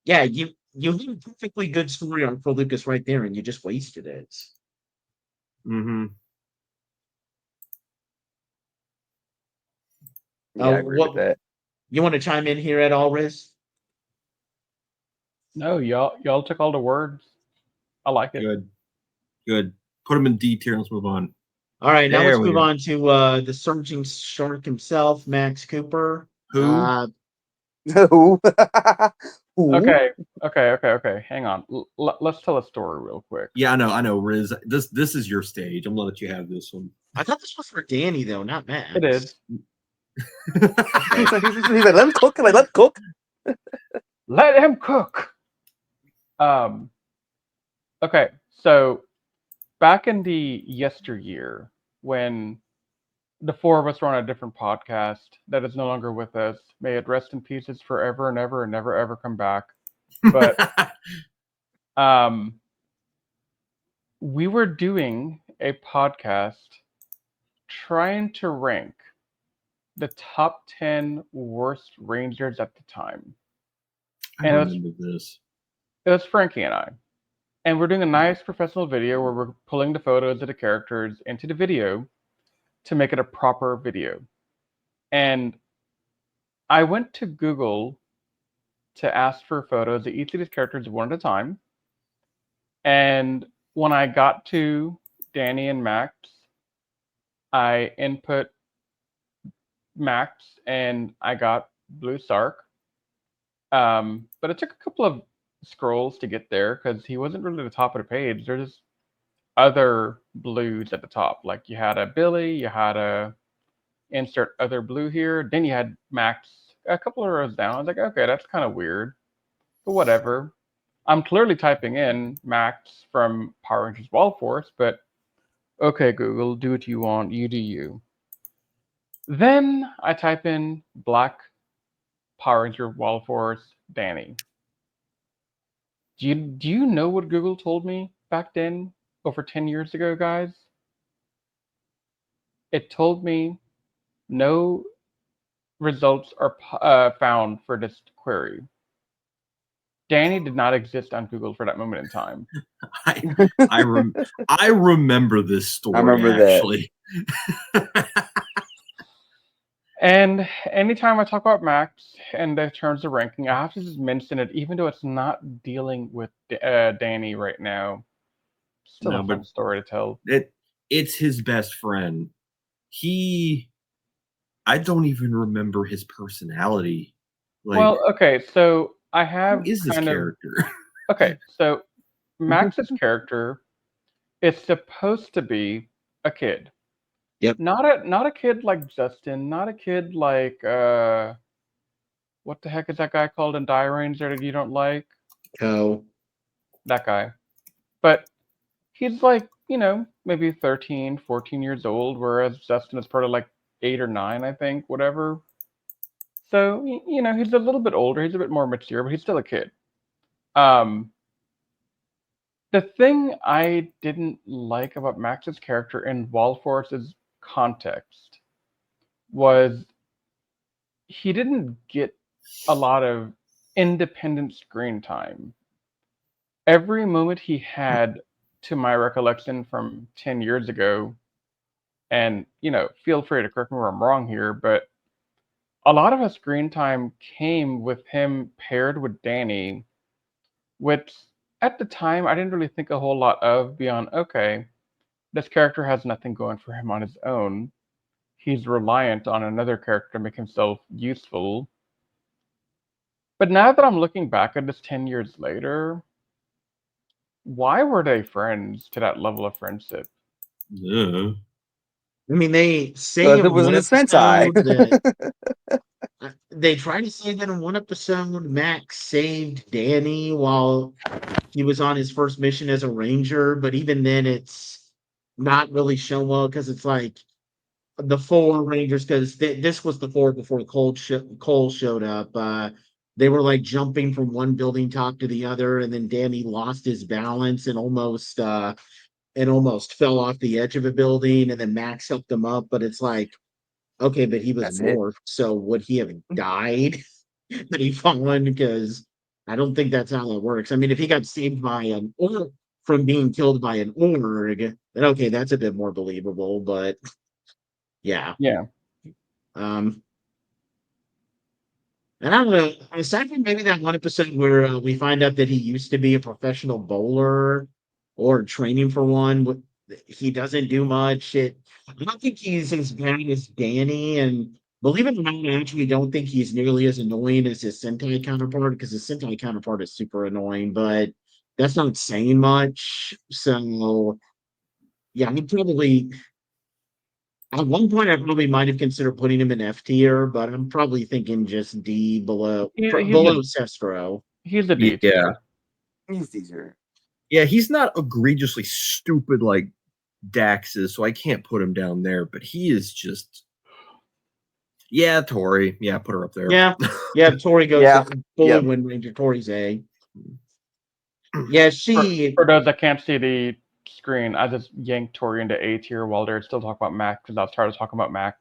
yeah, you had a perfectly good story arc for Lucas right there, and you just wasted it. Mm-hmm. Yeah, I agree with that. You want to chime in here at all, Riz? No, y'all took all the words. I like it. Good. Put him in D tier. Let's move on. All right, now let's move on to the surging shark himself, Max Cooper. Who? Who? Okay. Hang on. Let's tell a story real quick. Yeah, I know, Riz. This is your stage. I'm gonna let you have this one. I thought this was for Danny though, not Max. It is. He's like, let him cook. Like, let him cook. Let him cook. Okay, so back in the yesteryear, when the four of us were on a different podcast that is no longer with us, may it rest in pieces forever and ever and never ever come back. But we were doing a podcast trying to rank the top 10 worst Rangers at the time. I And remember this. It was Frankie and I. And we're doing a nice professional video where we're pulling the photos of the characters into the video to make it a proper video. And I went to Google to ask for photos of each of these characters one at a time. And when I got to Danny and Max, I input Max and I got Blue Sark. But it took a couple of scrolls to get there because he wasn't really at the top of the page. There's just other blues at the top. Like you had a Billy, you had a insert other blue here. Then you had Max a couple of rows down. I was like, okay, that's kind of weird, but whatever. I'm clearly typing in Max from Power Rangers Wall Force, but okay, Google, do what you want. You do you. Then I type in Black Power Ranger Wall Force Danny. Do you know what Google told me back then, over 10 years ago, guys? It told me no results are found for this query. Danny did not exist on Google for that moment in time. I remember this story. I remember actually. And anytime I talk about Max and the terms of ranking, I have to just mention it, even though it's not dealing with Danny right now. Still a fun story to tell. It's his best friend. I don't even remember his personality. Well, okay, so I have who is this character? Okay, so Max's character is supposed to be a kid. Yep. Not a kid like Justin, not a kid like what the heck is that guy called in Die Ranger that you don't like? Oh. That guy. But he's like, maybe 13, 14 years old, whereas Justin is probably like 8 or 9, I think, whatever. So, he's a little bit older, he's a bit more mature, but he's still a kid. The thing I didn't like about Max's character in Wall Force's context was he didn't get a lot of independent screen time. Every moment he had, to my recollection from 10 years ago, and feel free to correct me where I'm wrong here, but a lot of his screen time came with him paired with Danny, which at the time I didn't really think a whole lot of beyond, okay, this character has nothing going for him on his own. He's reliant on another character to make himself useful. But now that I'm looking back at this 10 years later, why were they friends to that level of friendship? Yeah. I mean, they say it was in a Sentai. They try to say that in one episode, Max saved Danny while he was on his first mission as a ranger, but even then, it's not really shown well because it's like the 4 Rangers, because this was the 4 before Cole showed up. They were like jumping from one building top to the other, and then Danny lost his balance and almost fell off the edge of a building, and then Max helped him up. But it's like, okay, but he was morphed, so would he have died had he fallen? Because I don't think that's how it works. I mean, if he got saved by an org from being killed by an org, then okay, that's a bit more believable. But yeah. And I don't know, aside from maybe that one episode where we find out that he used to be a professional bowler or training for one, he doesn't do much. I don't think he's as bad as Danny, and believe it or not, I actually don't think he's nearly as annoying as his Sentai counterpart, because his Sentai counterpart is super annoying, but that's not saying much. So, yeah, he probably... At one point, I probably might have considered putting him in F tier, but I'm probably thinking just D below Cestro. He's a D. Yeah. He's easier. Yeah, he's not egregiously stupid like Dax is, so I can't put him down there, but he is just... Yeah, Tori. Yeah, put her up there. Yeah, Tori goes fully Wind Ranger. Tori's A. Yeah, For those that can't see the screen, I just yanked Tori into A tier while they're still talking about Max, because I was tired of talking about Max.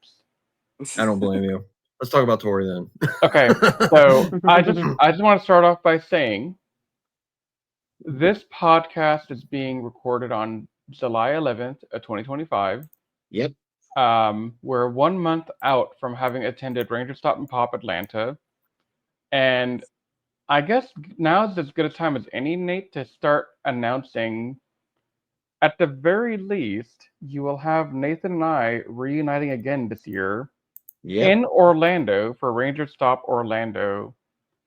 I don't blame you. Let's talk about Tori then. Okay, so I just want to start off by saying this podcast is being recorded on July 11th of 2025. Yep. We're 1 month out from having attended Ranger Stop and Pop Atlanta, and I guess now is as good a time as any, Nate, to start announcing. At the very least, you will have Nathan and I reuniting again this year in Orlando for Ranger Stop Orlando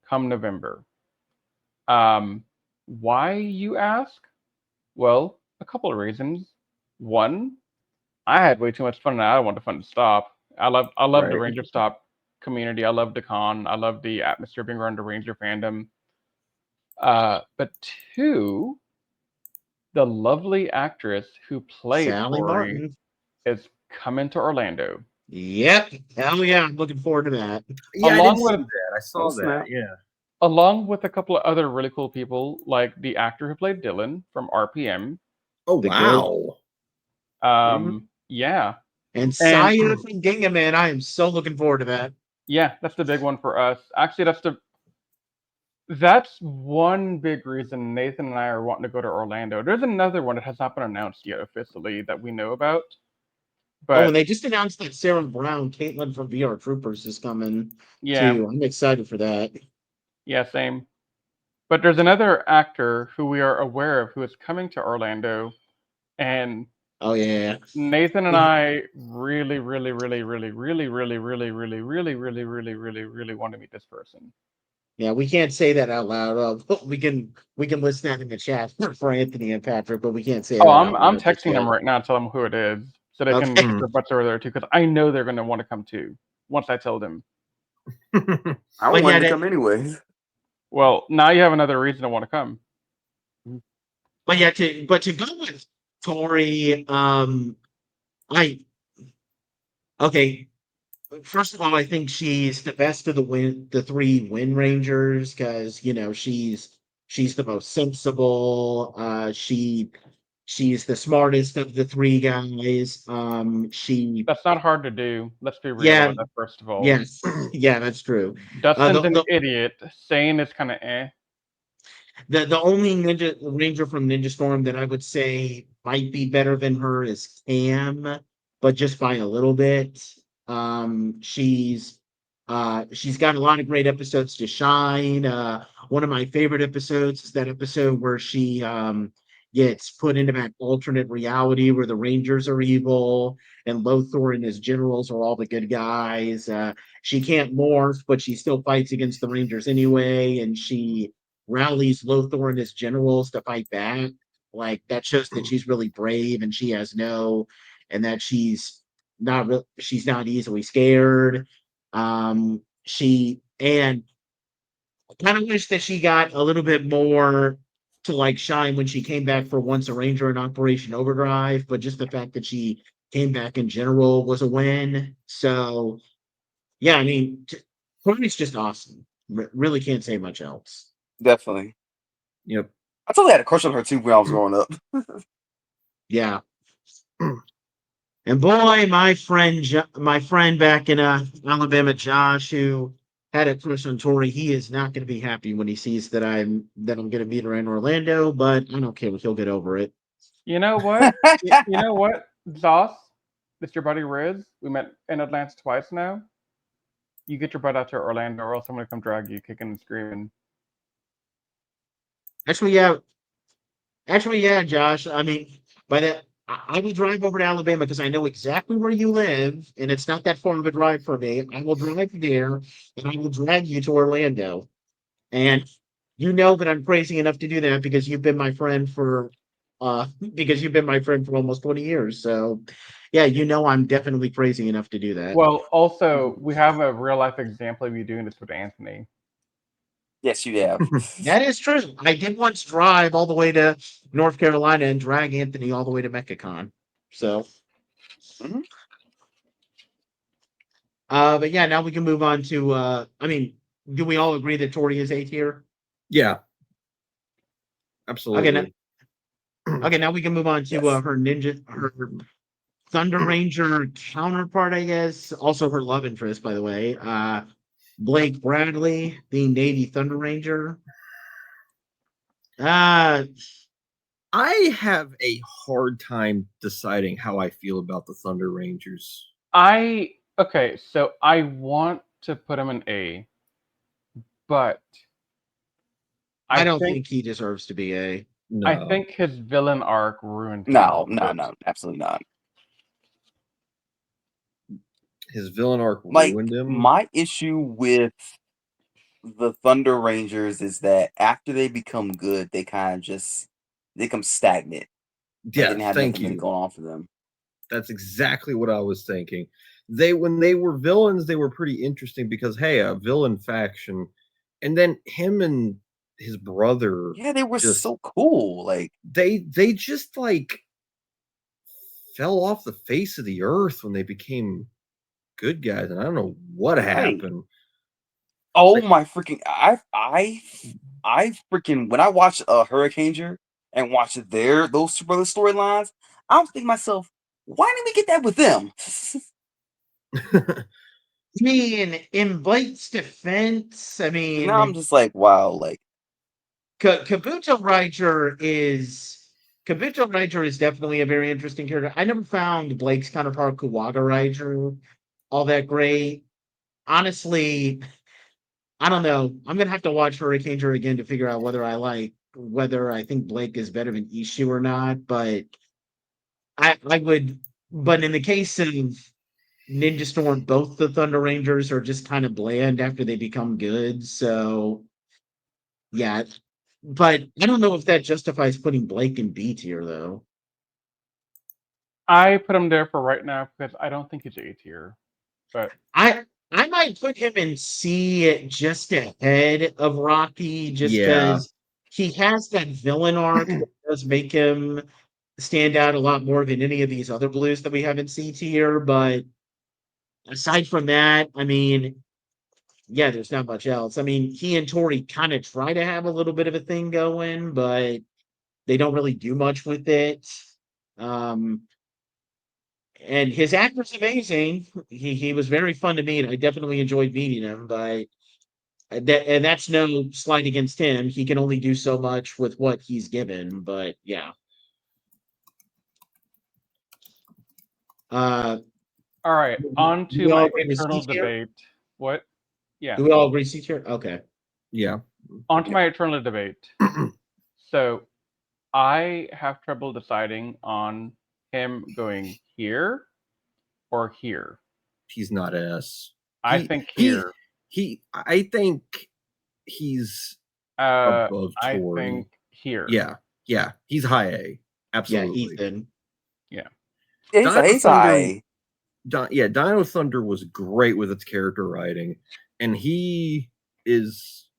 come November. Why, you ask? Well, a couple of reasons. One, I had way too much fun and I wanted fun to stop. I love the Ranger Stop community. I love the con. I love the atmosphere being around the Ranger fandom. But two, the lovely actress who played Sally Tori Martin is coming to Orlando. Yep. Hell yeah, I'm looking forward to that. Yeah, I saw That's that. not- Yeah. Along with a couple of other really cool people, like the actor who played Dylan from RPM. Oh, The wow. Yeah. And Saya from Gingaman, I am so looking forward to that. Yeah, that's the big one for us. Actually, that's one big reason Nathan and I are wanting to go to Orlando. There's another one that has not been announced yet officially that we know about. But and they just announced that Sarah Brown, Caitlin from VR Troopers, is coming yeah, too. I'm excited for that. yeah, same. But there's another actor who we are aware of who is coming to Orlando, and Oh yeah. Nathan and I really want to meet this person. Yeah, we can't say that out loud. We can list that in the chat for Anthony and Patrick, but we can't say. Oh, I'm texting them right now to tell them who it is, so they can Okay. put their butts over there too, because I know they're going to want to come too. Once I tell them. I wanted to come anyways. Well, now you have another reason to want to come. But yeah, to go with Tori, first of all, I think she's the best of the three Wind Rangers because she's the most sensible. She's the smartest of the three guys. That's not hard to do. Let's be real about that, first of all. Yes, yeah, that's true. Dustin's an idiot. Sane is kind of eh. The only Ninja Ranger from Ninja Storm that I would say might be better than her is Cam, but just by a little bit. She's got a lot of great episodes to shine. One of my favorite episodes is that episode where she gets put into that alternate reality where the Rangers are evil and Lothar and his generals are all the good guys. She can't morph, but she still fights against the Rangers anyway, and she rallies Lothar and his generals to fight back. Like, that shows that she's really brave and she has and that she's not easily scared. And I kind of wish that she got a little bit more to like shine when she came back for Once a Ranger in Operation Overdrive, but just the fact that she came back in general was a win. So yeah, I mean, Courtney's just awesome. Really can't say much else. Definitely. Yep. I totally had a crush on her too when I was growing up. Yeah. And boy, my friend back in Alabama, Josh, who had a crush on Tori, he is not going to be happy when he sees that I'm going to meet her in Orlando. But I don't care; he'll get over it. You know what? Zoss, it's your buddy Riz. We met in Atlanta twice now. You get your butt out to Orlando, or else I'm going to come drag you, kicking and screaming. Actually, yeah, Josh. I mean, by that. I will drive over to Alabama because I know exactly where you live, and it's not that far of a drive for me. I will drive there, and I will drag you to Orlando. And you know that I'm crazy enough to do that because you've been my friend for almost 20 years. So, yeah, I'm definitely crazy enough to do that. Well, also, we have a real life example of you doing this with Anthony. Yes, you have. That is true. I did once drive all the way to North Carolina and drag Anthony all the way to MechaCon. So, but yeah, now we can move on to. Do we all agree that Tori is A tier? Yeah, absolutely. Okay, now we can move on to her ninja. Thunder Ranger counterpart, I guess. Also her love interest, by the way. Blake Bradley, the Navy Thunder Ranger. I have a hard time deciding how I feel about the Thunder Rangers. Okay, so I want to put him in A, but I don't think he deserves to be A. No. I think his villain arc ruined him. No, absolutely not. His villain arc Like, ruined him. my issue with the Thunder Rangers is that after they become good, they kind of just become stagnant. They Yeah, didn't have thank nothing really you. going on for them. That's exactly what I was thinking. When they were villains, they were pretty interesting because, hey, a villain faction, and then him and his brother. Yeah, they were so cool. Like they just like fell off the face of the earth when they became good guys, and I don't know what happened. Oh my freaking! I freaking when I watched Hurricaneger and watched those two brother storylines, I was thinking to myself, why didn't we get that with them? I mean, in Blake's defense, I mean, now I'm just like, wow, like Kabuto Ranger is definitely a very interesting character. I never found Blake's counterpart Kuwaga Ranger all that great. Honestly, I don't know. I'm gonna have to watch Hurricaneger again to figure out whether I think Blake is better than Ishu or not. But I would. But in the case of Ninja Storm, both the Thunder Rangers are just kind of bland after they become good. So yeah, but I don't know if that justifies putting Blake in B tier though. I put him there for right now because I don't think he's A tier. But I might put him in C just ahead of Rocky, just because he has that villain arc that does make him stand out a lot more than any of these other blues that we have in C tier. But aside from that, I mean, yeah, there's not much else. I mean, he and Tori kind of try to have a little bit of a thing going, but they don't really do much with it. And his actor's amazing. He was very fun to meet. I definitely enjoyed meeting him, but that's no slight against him. He can only do so much with what he's given, but yeah. All right, on to my eternal debate. What? Yeah. Do we all agree C tier? Okay. Yeah. On to my eternal debate. So I have trouble deciding on him going here or here. He's not S. I think here. I think he's above Tori. I think here. Yeah. He's high A. Absolutely. Yeah, Ethan. Yeah. He's high. Dino Thunder was great with its character writing, and he is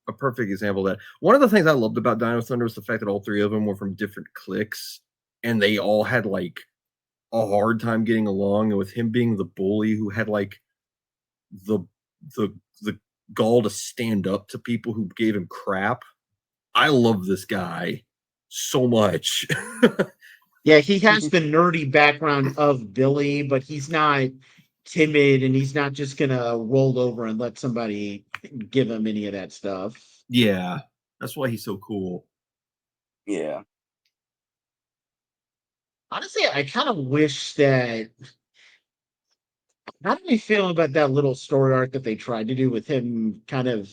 a perfect example of that. One of the things I loved about Dino Thunder was the fact that all three of them were from different cliques, and they all had like a hard time getting along. And with him being the bully who had like the gall to stand up to people who gave him crap, I love this guy so much. Yeah, he has the nerdy background of Billy, but he's not timid, and he's not just gonna roll over and let somebody give him any of that stuff. Yeah, that's why he's so cool. Yeah. Honestly, I kind of wish that. How do we feel about that little story arc that they tried to do with him kind of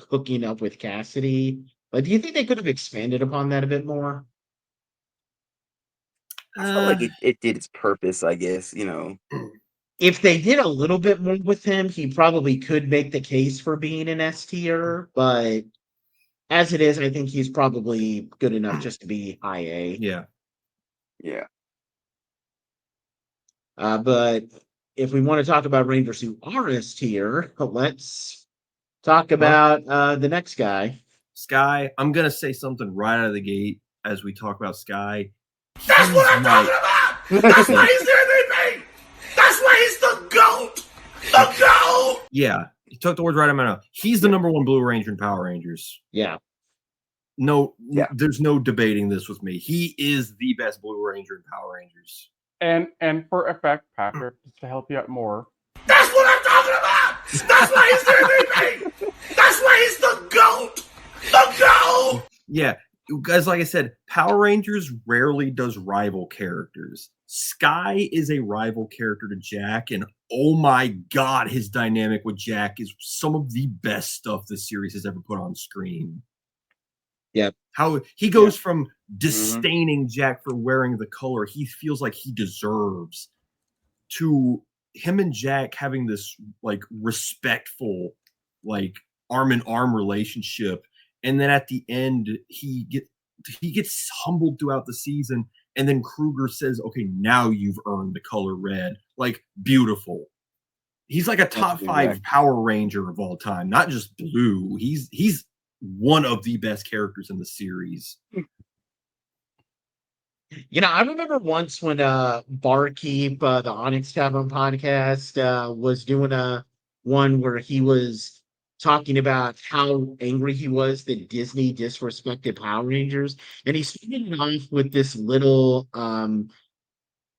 hooking up with Cassidy? Like, do you think they could have expanded upon that a bit more? I felt like it did its purpose, I guess, you know. If they did a little bit more with him, he probably could make the case for being an S tier, but as it is, I think he's probably good enough just to be high A. Yeah. Yeah. But if we want to talk about Rangers who are S tier, let's talk about the next guy. Sky, I'm going to say something right out of the gate as we talk about Sky. That's what I'm talking about! That's why he's the MVP! That's why he's the GOAT! The GOAT! Yeah, he took the words right out of my mouth. He's the number one Blue Ranger in Power Rangers. Yeah. There's no debating this with me. He is the best Blue Ranger in Power Rangers. And for effect, Patrick, just to help you out more. That's what I'm talking about! That's why he's the MVP! That's why he's the GOAT! The GOAT! Yeah, guys, like I said, Power Rangers rarely does rival characters. Sky is a rival character to Jack, and oh my god, his dynamic with Jack is some of the best stuff this series has ever put on screen. Yep. How he goes from disdaining Jack for wearing the color he feels like he deserves to him and Jack having this like respectful, like arm in arm relationship. And then at the end, he gets humbled throughout the season. And then Kruger says, okay, now you've earned the color red. Like, beautiful. He's like a top 5 Power Ranger of all time, not just blue. He's one of the best characters in the series. You know, I remember once when Barkeep, the Onyx Tavern podcast, was doing a one where he was talking about how angry he was that Disney disrespected Power Rangers. And he started it off with this little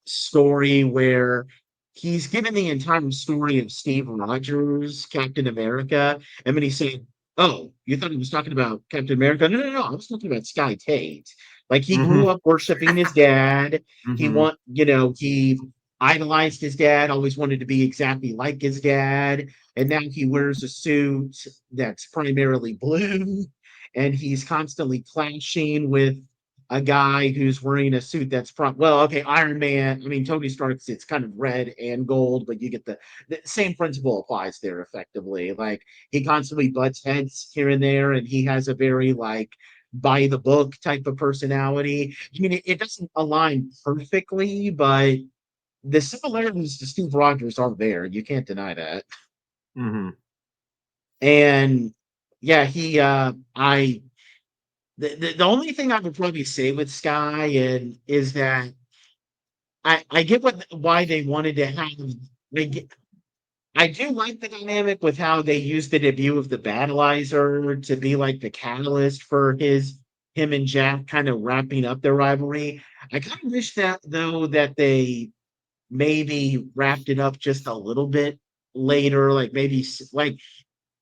story where he's given the entire story of Steve Rogers, Captain America. And then he said, oh, you thought he was talking about Captain America? No. I was talking about Sky Tate. Like he grew up worshiping his dad. He idolized his dad, always wanted to be exactly like his dad. And now he wears a suit that's primarily blue. And he's constantly clashing with a guy who's wearing a suit that's Iron Man. I mean, Tony Stark's, it's kind of red and gold, but you get the same principle applies there effectively. Like he constantly butts heads here and there, and he has a very like by the book type of personality. I mean, it doesn't align perfectly, but the similarities to Steve Rogers are there. You can't deny that. And yeah, the only thing I would probably say with Sky is that I get why they wanted to have. I do like the dynamic with how they used the debut of the Battleizer to be like the catalyst for him and Jack kind of wrapping up their rivalry. I kind of wish that they maybe wrapped it up just a little bit later,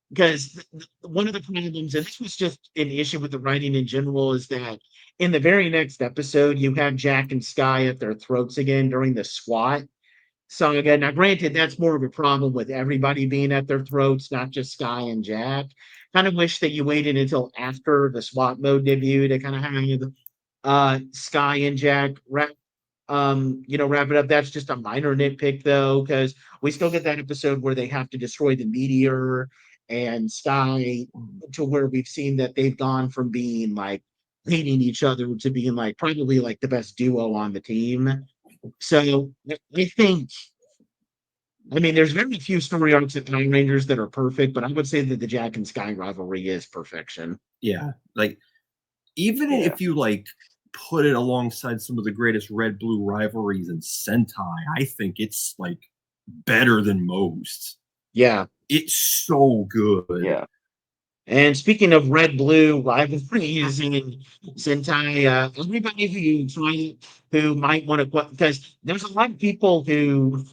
because one of the problems, and this was just an issue with the writing in general, is that in the very next episode, you have Jack and Sky at their throats again during the SWAT saga. Now, granted, that's more of a problem with everybody being at their throats, not just Sky and Jack. Kind of wish that you waited until after the SWAT mode debut to kind of have Sky and Jack wrap it up. That's just a minor nitpick, though, because we still get that episode where they have to destroy the meteor and Sky, to where we've seen that they've gone from being like hating each other to being like probably like the best duo on the team. So I think, I mean, there's very few story arcs in Power Rangers that are perfect, but I would say that the Jack and Sky rivalry is perfection. Yeah, like even if you like put it alongside some of the greatest red-blue rivalries in Sentai, I think it's like better than most. Yeah. It's so good. Yeah. And speaking of red-blue rivalries in Sentai, everybody who might want to, because there's a lot of people who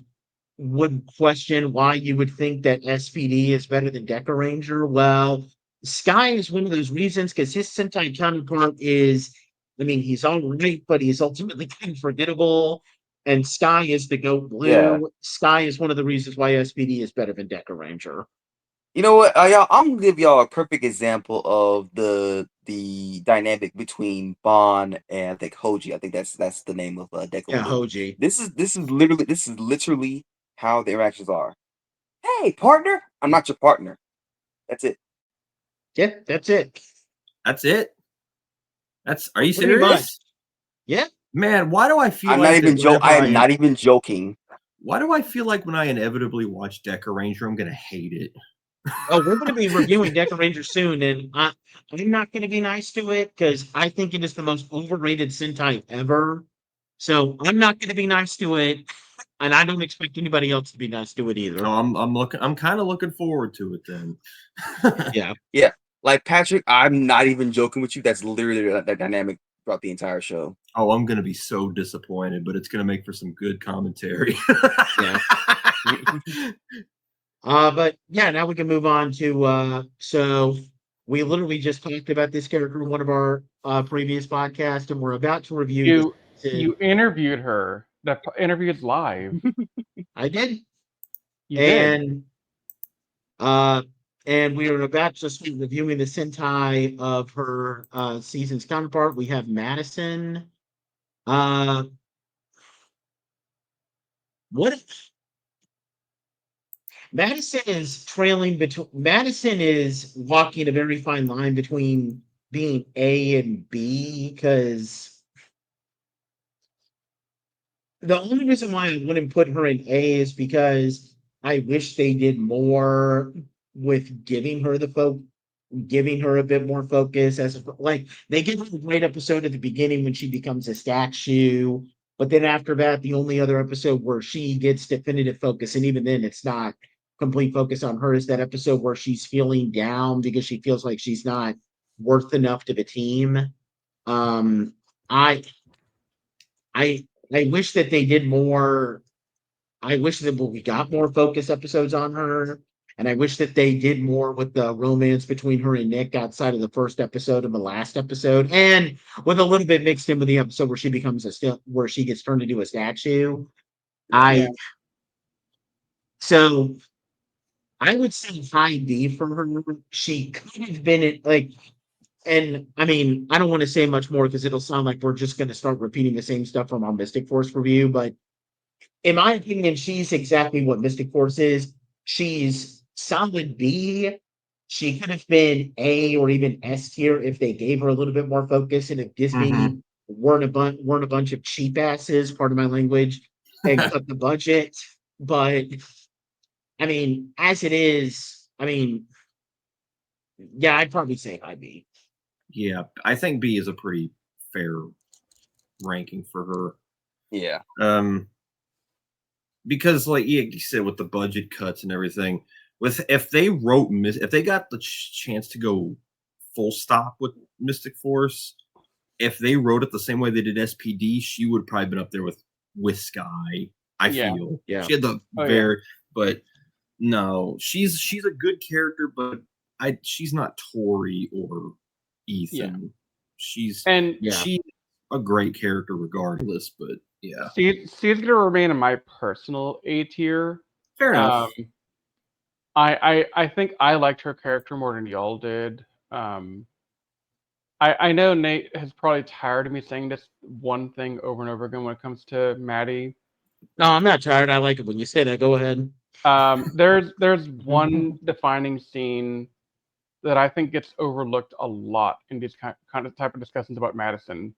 would question why you would think that SPD is better than Deca Ranger. Well, Sky is one of those reasons, because his Sentai counterpart is, I mean, he's all right, but he's ultimately kind of forgettable. And Sky is the GOAT blue. Yeah. Sky is one of the reasons why SPD is better than Deca Ranger. You know what, y'all? I'm gonna give y'all a perfect example of the dynamic between Bon and I think Hoji. I think that's the name of Deca. Yeah, Blue. Hoji. This is literally how the interactions are. Hey, partner, I'm not your partner. That's it. Yeah, that's it. That's it. Are you Pretty serious? much. Yeah. Man, why do I feel I'm like not even joking. I am not even joking. Why do I feel like when I inevitably watch Deca Ranger, I'm gonna hate it? Oh, we're going to be reviewing Deca Ranger soon, and I'm not going to be nice to it because I think it is the most overrated Sentai ever. So I'm not going to be nice to it, and I don't expect anybody else to be nice to it either. So I'm kind of looking forward to it then. Yeah. Yeah. Like Patrick, I'm not even joking with you. That's literally the dynamic throughout the entire show. Oh, I'm gonna be so disappointed, but it's gonna make for some good commentary. Yeah. But yeah, now we can move on to so we literally just talked about this character in one of our previous podcasts, and we're about to review You interviewed her. That interview is live. I did. You did. And we are about to start reviewing the Sentai of her season's counterpart. We have Madison. Madison is Madison is walking a very fine line between being A and B, because the only reason why I wouldn't put her in A is because I wish they did more with giving her a bit more focus. They give her a great episode at the beginning when she becomes a statue, but then after that, the only other episode where she gets definitive focus, and even then it's not complete focus on her, is that episode where she's feeling down because she feels like she's not worth enough to the team. I wish that they did more. I wish that we got more focus episodes on her, and I wish that they did more with the romance between her and Nick outside of the first episode and the last episode, and with a little bit mixed in with the episode where she becomes where she gets turned into a statue. So I would say high B for her. She could have been and I mean, I don't want to say much more because it'll sound like we're just going to start repeating the same stuff from our Mystic Force review. But in my opinion, she's exactly what Mystic Force is. She's solid B. She could have been A or even S tier if they gave her a little bit more focus, and if Disney weren't a bunch of cheap asses, pardon my language, and cut the budget. But I mean, as it is, I mean, yeah, I'd probably say high B. Yeah, I think B is a pretty fair ranking for her. Yeah. Because like you said, with the budget cuts and everything, if they got the chance to go full stop with Mystic Force, if they wrote it the same way they did SPD, she would probably been up there with Sky. I feel. Yeah. She had the but no, she's a good character, but she's not Tori or Ethan. Yeah. She's a great character regardless, but yeah. She's gonna remain in my personal A tier. Fair enough. I think I liked her character more than y'all did. I know Nate has probably tired of me saying this one thing over and over again when it comes to Maddie. No, I'm not tired. I like it when you say that. Go ahead. There's one defining scene that I think gets overlooked a lot in these kind of type of discussions about Madison.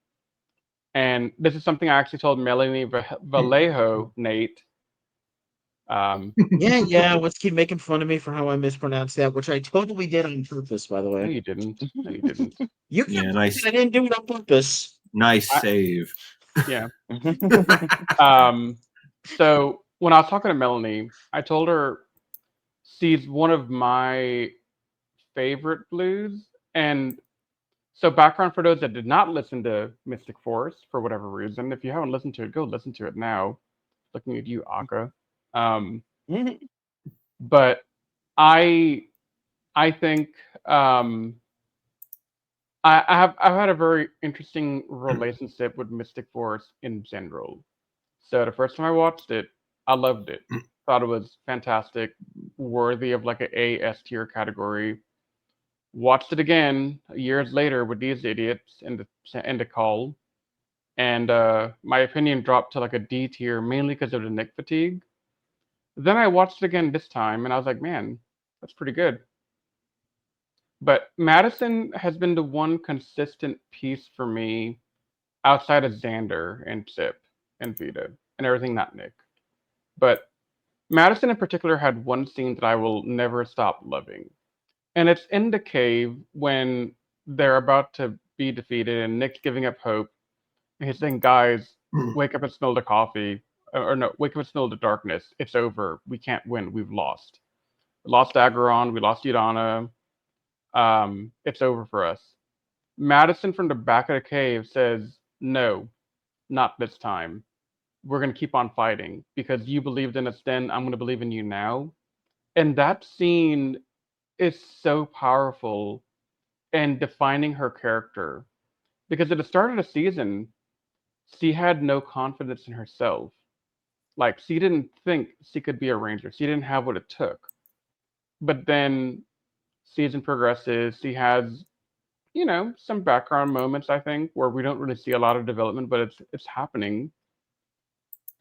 And this is something I actually told Melanie Vallejo, Nate. Yeah, let's keep making fun of me for how I mispronounced that, which I totally did on purpose, by the way. No, you didn't. Nice. I didn't do it on purpose. Nice save. Yeah. So when I was talking to Melanie, I told her she's one of my favorite blues. And so background for those that did not listen to Mystic Force for whatever reason, if you haven't listened to it, go listen to it now. Looking at you, Aka. But I think I've had a very interesting relationship with Mystic Force in general. So the first time I watched it, I loved it. Thought it was fantastic, worthy of like an A S tier category. Watched it again years later with these idiots in the call, and my opinion dropped to like a D tier mainly because of the Nick fatigue. Then I watched it again this time, and I was like, man, that's pretty good. But Madison has been the one consistent piece for me outside of Xander and Chip and Vita and everything not Nick. But Madison in particular had one scene that I will never stop loving. And it's in the cave when they're about to be defeated and Nick's giving up hope. And he's saying, guys, wake up and smell the coffee. Or no, wake up and smell the darkness. It's over. We can't win. We've lost. We lost Ageron. We lost Udana. It's over for us. Madison from the back of the cave says, "No, not this time. We're going to keep on fighting because you believed in us then. I'm going to believe in you now." And that scene is so powerful and defining her character, because at the start of the season, she had no confidence in herself. Like, she didn't think she could be a ranger. She didn't have what it took. But then season progresses. She has, some background moments, I think, where we don't really see a lot of development, but it's happening.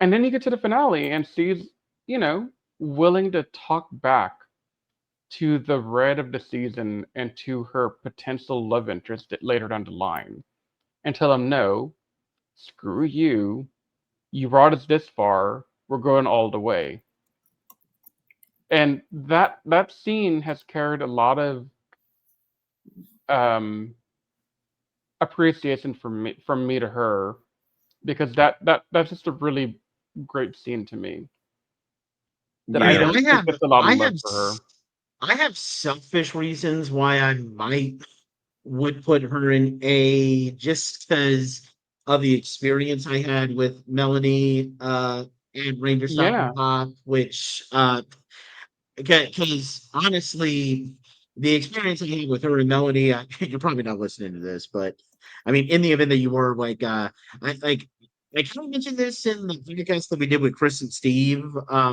And then you get to the finale, and she's, willing to talk back to the red of the season and to her potential love interest later down the line, and tell him, "No, screw you. You brought us this far. We're going all the way." And that scene has carried a lot of appreciation from me to her, because that's just a really great scene to me. That I don't think gets a lot of love for her. I have selfish reasons why I would put her in A, just because of the experience I had with Melanie and Ranger Stop and Pop, which because honestly, the experience I had with her and Melanie, you're probably not listening to this, but I mean, in the event that you were, like, I kind of mentioned this in the podcast that we did with Chris and Steve,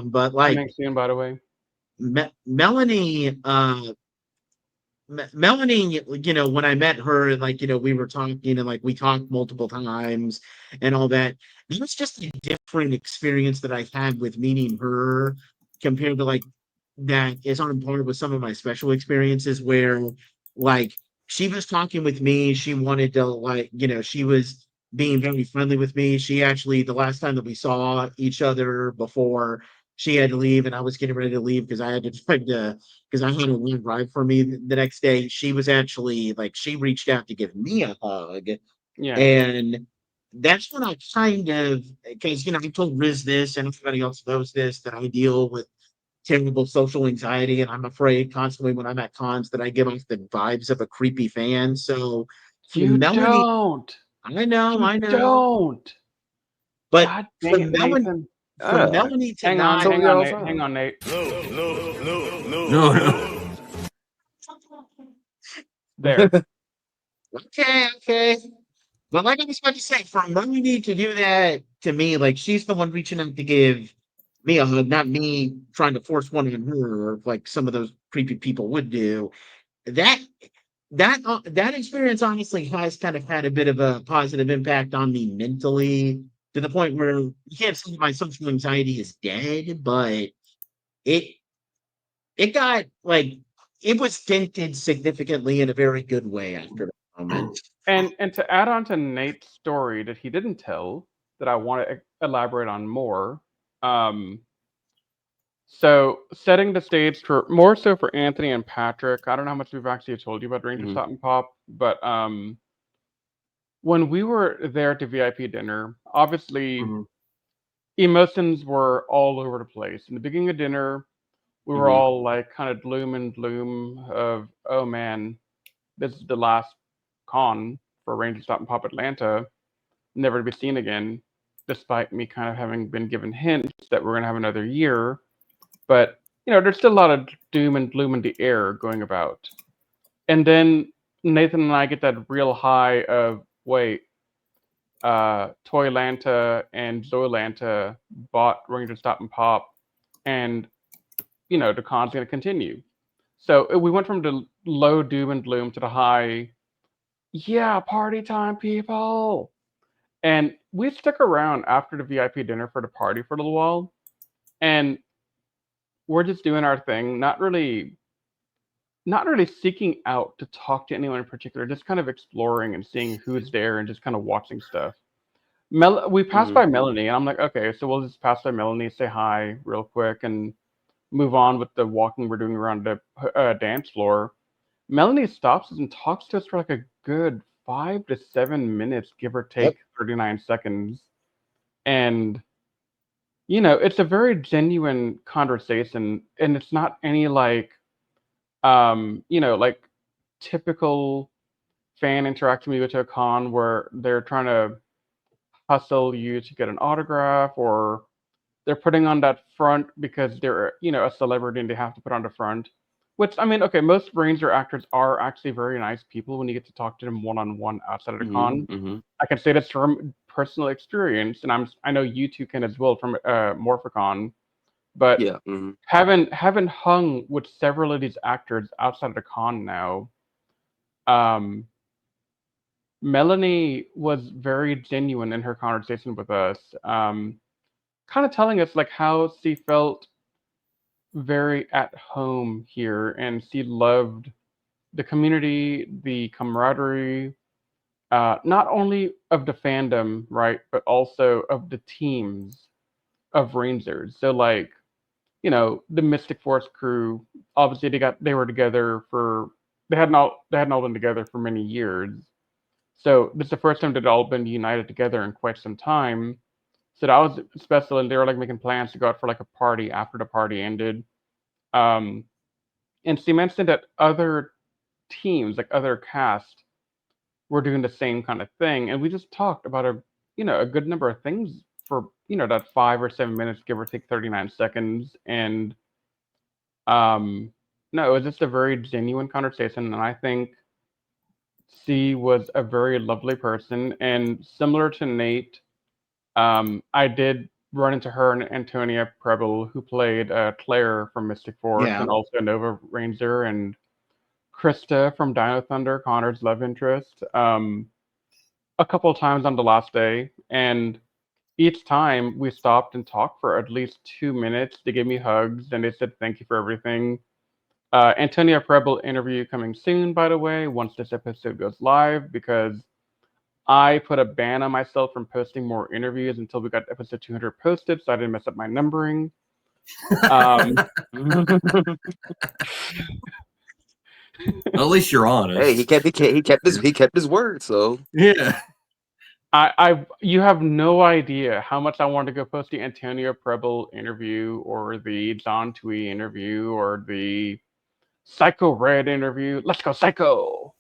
but like, Soon, by the way, Melanie, Melanie, when I met her, like, we were talking and like we talked multiple times and all that. It was just a different experience that I had with meeting her compared to like that is on par with some of my special experiences where like she was talking with me. She wanted to like, she was being very friendly with me. She actually, the last time that we saw each other before she had to leave and I was getting ready to leave because I had to try to, because I had a long drive for me the next day. She was actually like, she reached out to give me a hug. Yeah. And that's when I kind of, because, I told Riz this and everybody else knows this, that I deal with terrible social anxiety. And I'm afraid constantly when I'm at cons that I give off the vibes of a creepy fan. So you Melanie, don't. I know. Don't. But God for dang it, Melanie, Nathan. for Melanie to Hang not, on, Nate. No. There. Okay. But like I was about to say, for Melanie to do that to me, like she's the one reaching out to give me a hug, not me trying to force one on her, or like some of those creepy people would do. That experience honestly has kind of had a bit of a positive impact on me mentally, to the point where you can't say my social anxiety is dead, but it got like it was dented significantly in a very good way after that moment. And to add on to Nate's story that he didn't tell, that I want to elaborate on more. So setting the stage for more so for Anthony and Patrick. I don't know how much we've actually told you about Ranger Stop and Pop, but when we were there at the VIP dinner, obviously emotions were all over the place. In the beginning of dinner, we were all like kind of gloom and gloom of, oh man, this is the last con for Ranger Stop and Pop Atlanta, never to be seen again, despite me kind of having been given hints that we're going to have another year. But, there's still a lot of doom and gloom in the air going about. And then Nathan and I get that real high of, wait, Toylanta and Zoylanta bought Ranger Stop and Pop, and, the con's going to continue. So we went from the low doom and gloom to the high, yeah, party time, people. And we stuck around after the VIP dinner for the party for a little while. And we're just doing our thing, not really seeking out to talk to anyone in particular, just kind of exploring and seeing who's there and just kind of watching stuff. We passed by Melanie, and I'm like, okay, so we'll just pass by Melanie, say hi real quick, and move on with the walking we're doing around the dance floor. Melanie stops us and talks to us for like a good 5 to 7 minutes, give or take 39 seconds. And, it's a very genuine conversation, and it's not any like, like typical fan interaction we go to a con where they're trying to hustle you to get an autograph, or they're putting on that front because they're a celebrity and they have to put on the front. Which, I mean, okay, most Ranger actors are actually very nice people when you get to talk to them one-on-one outside of the con. I can say this from personal experience, and I know you two can as well from Morphicon. But having hung with several of these actors outside of the con now, Melanie was very genuine in her conversation with us, kind of telling us like how she felt very at home here, and she loved the community, the camaraderie, not only of the fandom, right, but also of the teams of Rangers. So like, the Mystic Force crew, obviously they were together they hadn't all been together for many years. So this is the first time they'd all been united together in quite some time. So that was special, and they were like making plans to go out for like a party after the party ended. And she mentioned that other teams, like other cast, were doing the same kind of thing, and we just talked about a good number of things for that 5 or 7 minutes, give or take 39 seconds, and no, it was just a very genuine conversation, and I think she was a very lovely person. And similar to Nate, I did run into her and Antonia Preble, who played Claire from Mystic Force, and also Nova Ranger, and Krista from Dino Thunder, Connor's love interest, a couple of times on the last day. And each time we stopped and talked for at least 2 minutes. They gave me hugs and they said thank you for everything. Antonia Preble interview coming soon, by the way, once this episode goes live, because I put a ban on myself from posting more interviews until we got episode 200 posted, so I didn't mess up my numbering. At least you're honest. Hey, he kept his word. So yeah. You have no idea how much I wanted to go post the Antonio Preble interview, or the John Twee interview, or the Psycho Red interview. Let's go Psycho.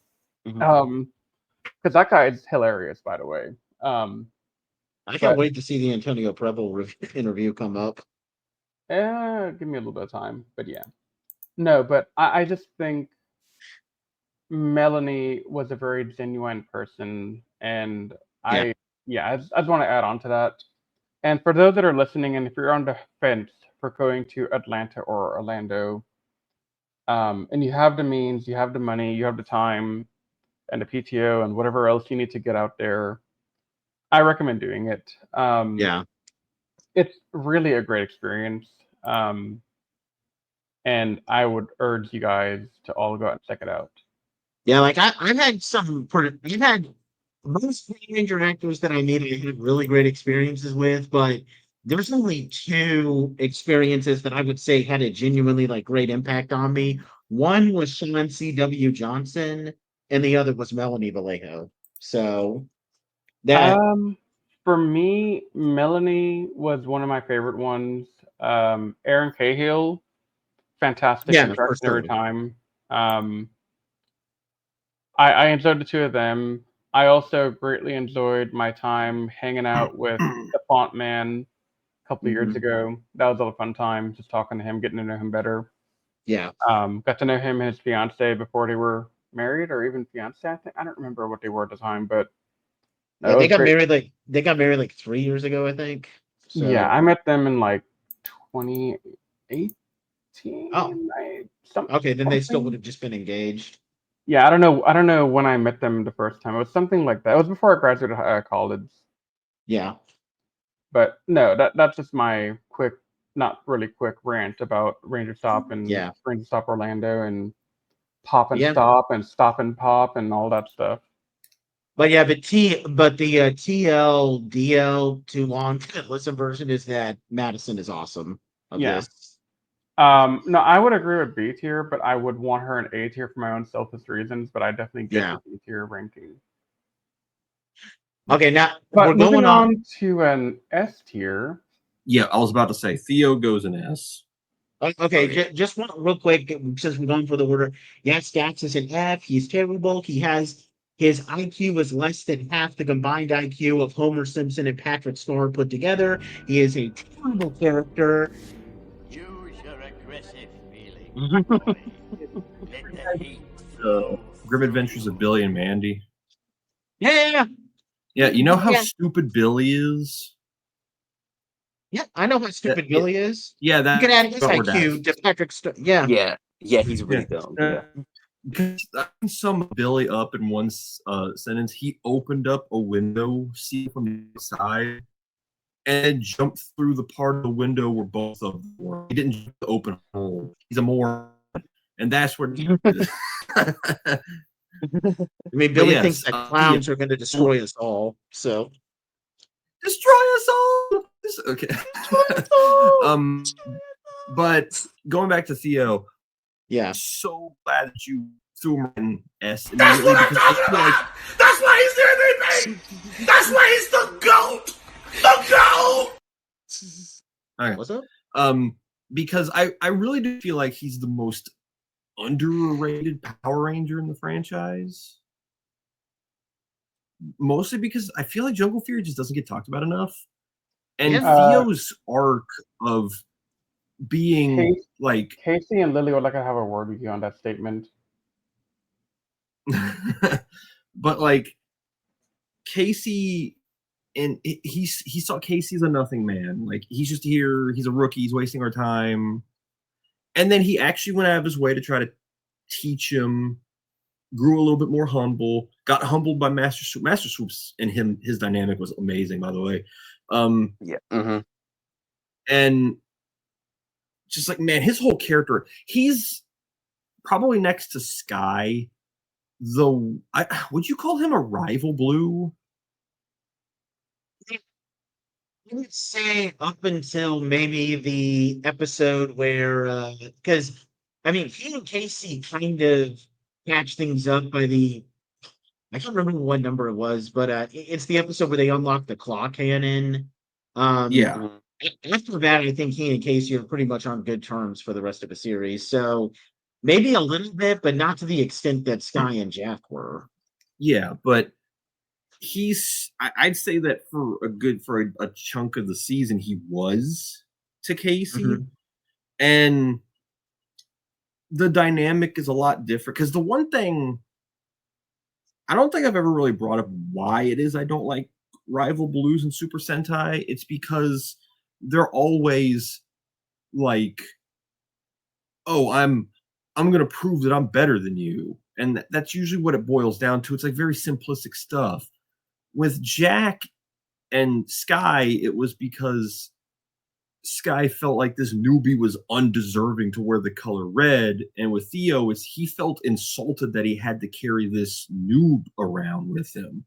Because that guy is hilarious, by the way. I can't wait to see the Antonio Preble interview come up. Give me a little bit of time, but yeah. No, but I just think Melanie was a very genuine person, and I just want to add on to that. And for those that are listening, and if you're on the fence for going to Atlanta or Orlando, and you have the means, you have the money, you have the time, and the PTO, and whatever else you need to get out there, I recommend doing it. It's really a great experience. And I would urge you guys to all go out and check it out. Yeah, like I've had most Ranger actors that I meet, I had really great experiences with, but there's only 2 experiences that I would say had a genuinely like great impact on me. One was Sean C.W. Johnson, and the other was Melanie Vallejo. So that for me, Melanie was one of my favorite ones. Aaron Cahill, fantastic interaction every time. I enjoyed the 2 of them. I also greatly enjoyed my time hanging out with the Font Man a couple of years ago. That was a fun time, just talking to him, getting to know him better. Yeah. Got to know him and his fiance before they were married, or even fiance. I don't remember what they were at the time, but they got married like 3 years ago, I think. So. Yeah, I met them in like 2018. Okay, then they still would have just been engaged. Yeah, I don't know when I met them the first time. It was something like that. It was before I graduated college. Yeah. But no, that's just my quick, not really quick rant about Ranger Stop and Ranger Stop Orlando and Pop and Stop and Stop and Pop and all that stuff. But yeah, the TLDL Too Long to Listen version is that Madison is awesome. This. No, I would agree with B tier, but I would want her in A tier for my own selfish reasons. But I definitely get the B tier ranking. Okay, now but we're going on to an S tier. Yeah, I was about to say Theo goes in S. Okay, just one real quick, since we're going for the order. Yeah, Stats is an F. He's terrible. He has His IQ is less than half the combined IQ of Homer Simpson and Patrick Star put together. He is a terrible character. Use your aggressive feelings, boy. Let the hate flow. Grim Adventures of Billy and Mandy. Yeah. Yeah, you know how stupid Billy is? Yeah, I know how stupid Billy is. Yeah, that you can add his IQ to Patrick Star. Yeah. Yeah, he's really dumb. Yeah. Because I can sum Billy up in one sentence. He opened up a window seat from the side and jumped through the part of the window where both of them were. He didn't jump the open hole. He's a moron. And that's where I mean, Billy thinks that clowns are going to destroy us all. So destroy us all. Okay. But going back to Theo, yeah, so glad that you threw him in S. That's what I'm talking about. That's why he's the MVP. That's why he's the GOAT. The GOAT. Okay. What's up? Because I really do feel like he's the most underrated Power Ranger in the franchise. Mostly because I feel like Jungle Fury just doesn't get talked about enough. And Theo's arc of being like Casey and Lily would like to have a word with you on that statement. But like Casey, and he saw Casey as a nothing man. Like he's just here, he's a rookie, he's wasting our time. And then he actually went out of his way to try to teach him, grew a little bit more humble, got humbled by Master Swoop. Master Swoop's and his dynamic was amazing, by the way. And just like, man, his whole character, he's probably next to Sky. Though, would you call him a rival Blue? I would say up until maybe the episode where, because I mean, he and Casey kind of patched things up by I can't remember what number it was, but it's the episode where they unlock the claw cannon. Yeah. After that, I think he and Casey are pretty much on good terms for the rest of the series. So maybe a little bit, but not to the extent that Sky and Jack were. Yeah, but I'd say that for a chunk of the season, he was to Casey. Mm-hmm. And the dynamic is a lot different. Because the one thing, I don't think I've ever really brought up why it is I don't like rival Blues and Super Sentai. It's because they're always like, oh, I'm going to prove that I'm better than you. And that's usually what it boils down to. It's like very simplistic stuff. With Jack and Sky, it was because Sky felt like this newbie was undeserving to wear the color red. And with Theo, he felt insulted that he had to carry this noob around with him.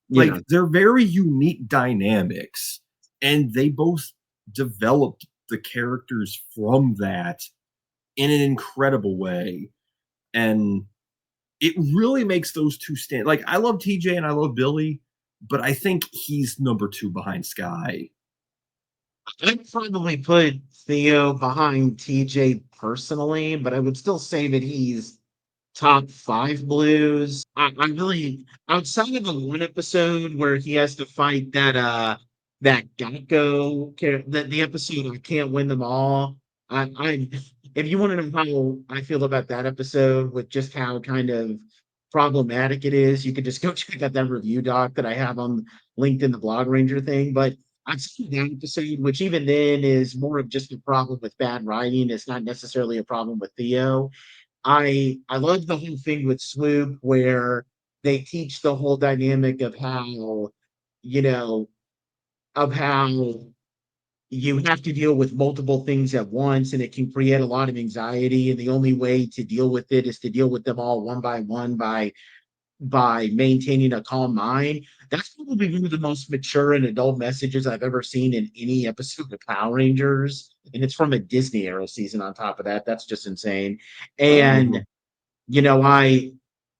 Like, they're very unique dynamics. And they both developed the characters from that in an incredible way. And it really makes those two stand. Like, I love TJ and I love Billy, but I think he's number 2 behind Sky. I'd probably put Theo behind TJ personally, but I would still say that he's top 5 Blues. I really, outside of the one episode where he has to fight that Geico, the episode I Can't Win Them All, if you want to know how I feel about that episode with just how kind of problematic it is, you could just go check out that review doc that I have on LinkedIn, the Blog Ranger thing. But I've seen that episode, which even then is more of just a problem with bad writing. It's not necessarily a problem with Theo. I love the whole thing with Swoop where they teach the whole dynamic of how you have to deal with multiple things at once, and it can create a lot of anxiety. And the only way to deal with it is to deal with them all one by one by maintaining a calm mind. That's probably one of the most mature and adult messages I've ever seen in any episode of Power Rangers. And it's from a Disney era season on top of that. That's just insane. And, I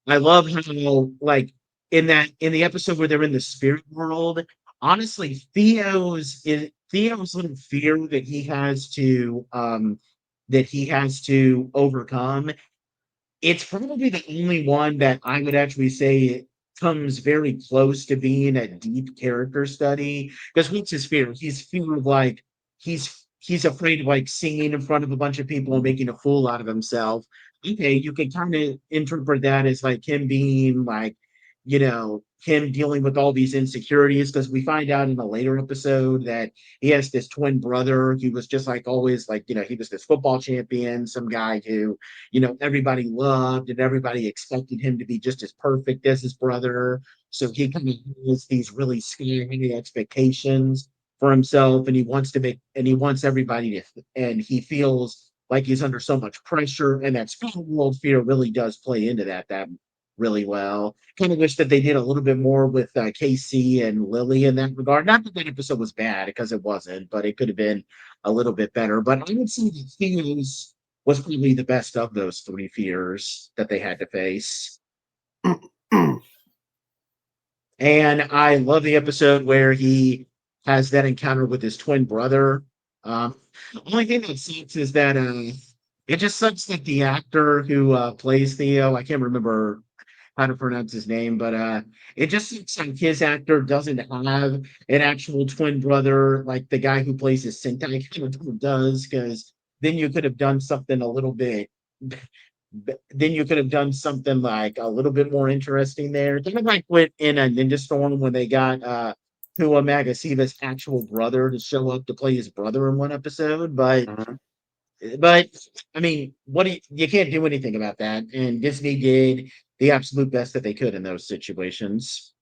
love how, like, in the episode where they're in the spirit world, honestly, Theo's little fear that he has to overcome, it's probably the only one that I would actually say comes very close to being a deep character study. Because what's his fear? He's fear of like he's afraid of like singing in front of a bunch of people and making a fool out of himself. Okay, you can kind of interpret that as like him being like, him dealing with all these insecurities, because we find out in a later episode that he has this twin brother. He was just like always like, he was this football champion, some guy who, everybody loved and everybody expected him to be just as perfect as his brother. So he kind of has these really scary expectations for himself, and he wants everybody to, and he feels like he's under so much pressure, and that spirit world fear really does play into that really well. Kind of wish that they did a little bit more with KC and Lily in that regard. Not that episode was bad, because it wasn't, but it could have been a little bit better. But I would say that Theo's was probably the best of those three fears that they had to face. And I love the episode where he has that encounter with his twin brother. The only thing that sucks is that it just sucks that the actor who plays Theo, I can't remember how to pronounce his name, but it just seems like his actor doesn't have an actual twin brother like the guy who plays his Sentai character does, because then you could have done something a little bit. Then you could have done something like a little bit more interesting there. Kind of like with in a Ninja Storm when they got Tua Magasiva's actual brother to show up to play his brother in one episode, but I mean, you can't do anything about that, and Disney did the absolute best that they could in those situations.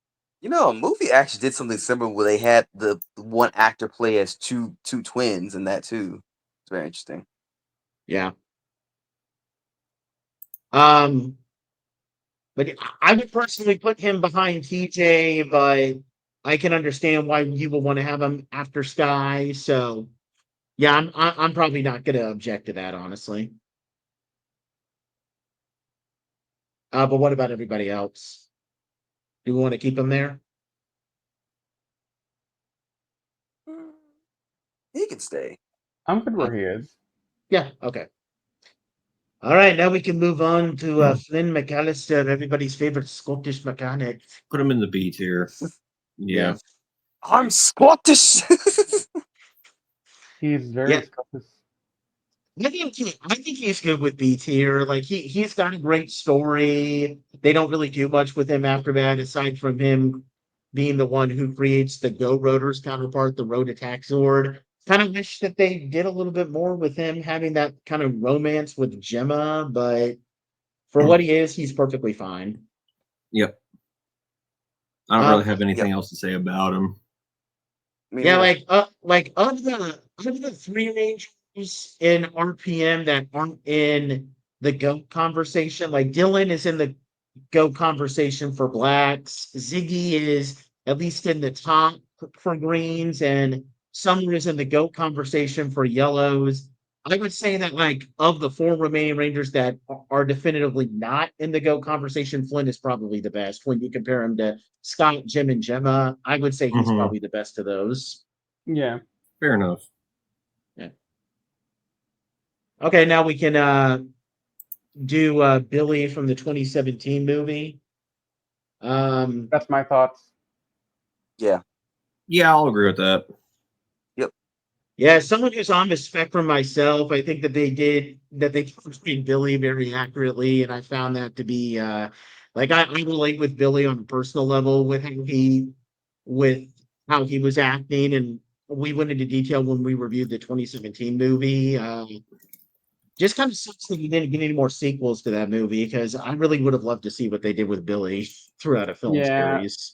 A movie actually did something similar where they had the one actor play as two twins in that too. It's very interesting. Yeah. But I would personally put him behind TJ, but I can understand why you would want to have him after Sky. So, yeah, I'm probably not going to object to that, honestly. But what about everybody else? Do we want to keep him there? He can stay. I'm good where he is. Yeah, okay. All right, now we can move on to Flynn McAllistair, everybody's favorite Scottish mechanic. Put him in the B tier. Yeah. I'm Scottish. He's very Scottish. I think he's good with B tier. Like he's got a great story. They don't really do much with him after that, aside from him being the one who creates the Go Rotor's counterpart, the Road Attack Sword. Kind of wish that they did a little bit more with him having that kind of romance with Gemma, but for what he is, he's perfectly fine. Yep. I don't really have anything else to say about him. Yeah, like of the three Rangers in RPM that aren't in the GOAT conversation, like Dylan is in the GOAT conversation for blacks. Ziggy is at least in the top for greens, and Summer is in the GOAT conversation for yellows. I would say that like of the four remaining Rangers that are definitively not in the GOAT conversation, Flynn is probably the best. When you compare him to Scott, Jim, and Gemma, I would say he's probably the best of those. Yeah. Fair enough. Yeah. Okay, now we can do Billy from the 2017 movie. That's my thoughts. Yeah. Yeah, I'll agree with that. Yep. Yeah, someone who's on the spectrum myself, I think that they portrayed Billy very accurately, and I found that to be like I relate with Billy on a personal level with how he was acting, and we went into detail when we reviewed the 2017 movie. Just kind of sucks that you didn't get any more sequels to that movie, because I really would have loved to see what they did with Billy throughout a film series.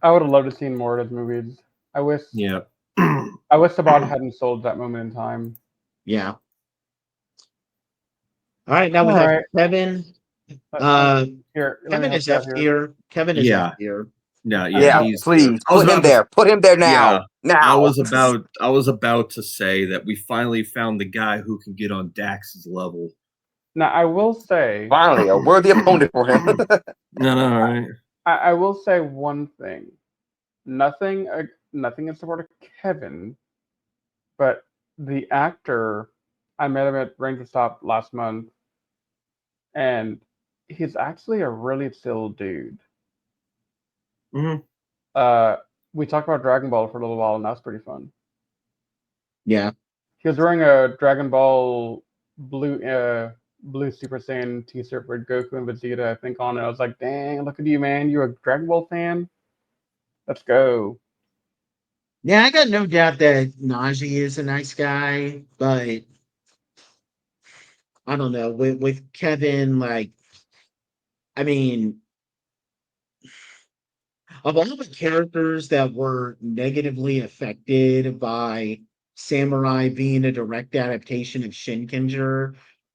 I would have loved to see more of his movies. I wish Saban hadn't sold that moment in time. Yeah. All right, now we have Kevin. Kevin is F tier. Kevin is F tier. Yeah, please put him there. Put him there now. Yeah, now. I was about to say that we finally found the guy who can get on Dax's level. Now I will say, finally a worthy opponent for him. All right. I will say one thing. Nothing in support of Kevin, but the actor, I met him at Ranger Stop last month, and he's actually a really chill dude. We talked about Dragon Ball for a little while, and that was pretty fun. Yeah. He was wearing a Dragon Ball blue Super Saiyan t-shirt with Goku and Vegeta, I think, on it. I was like, dang, look at you, man. You're a Dragon Ball fan? Let's go. Yeah, I got no doubt that Najee is a nice guy, but I don't know. With Kevin, like, I mean, of all the characters that were negatively affected by Samurai being a direct adaptation of Shinkenger,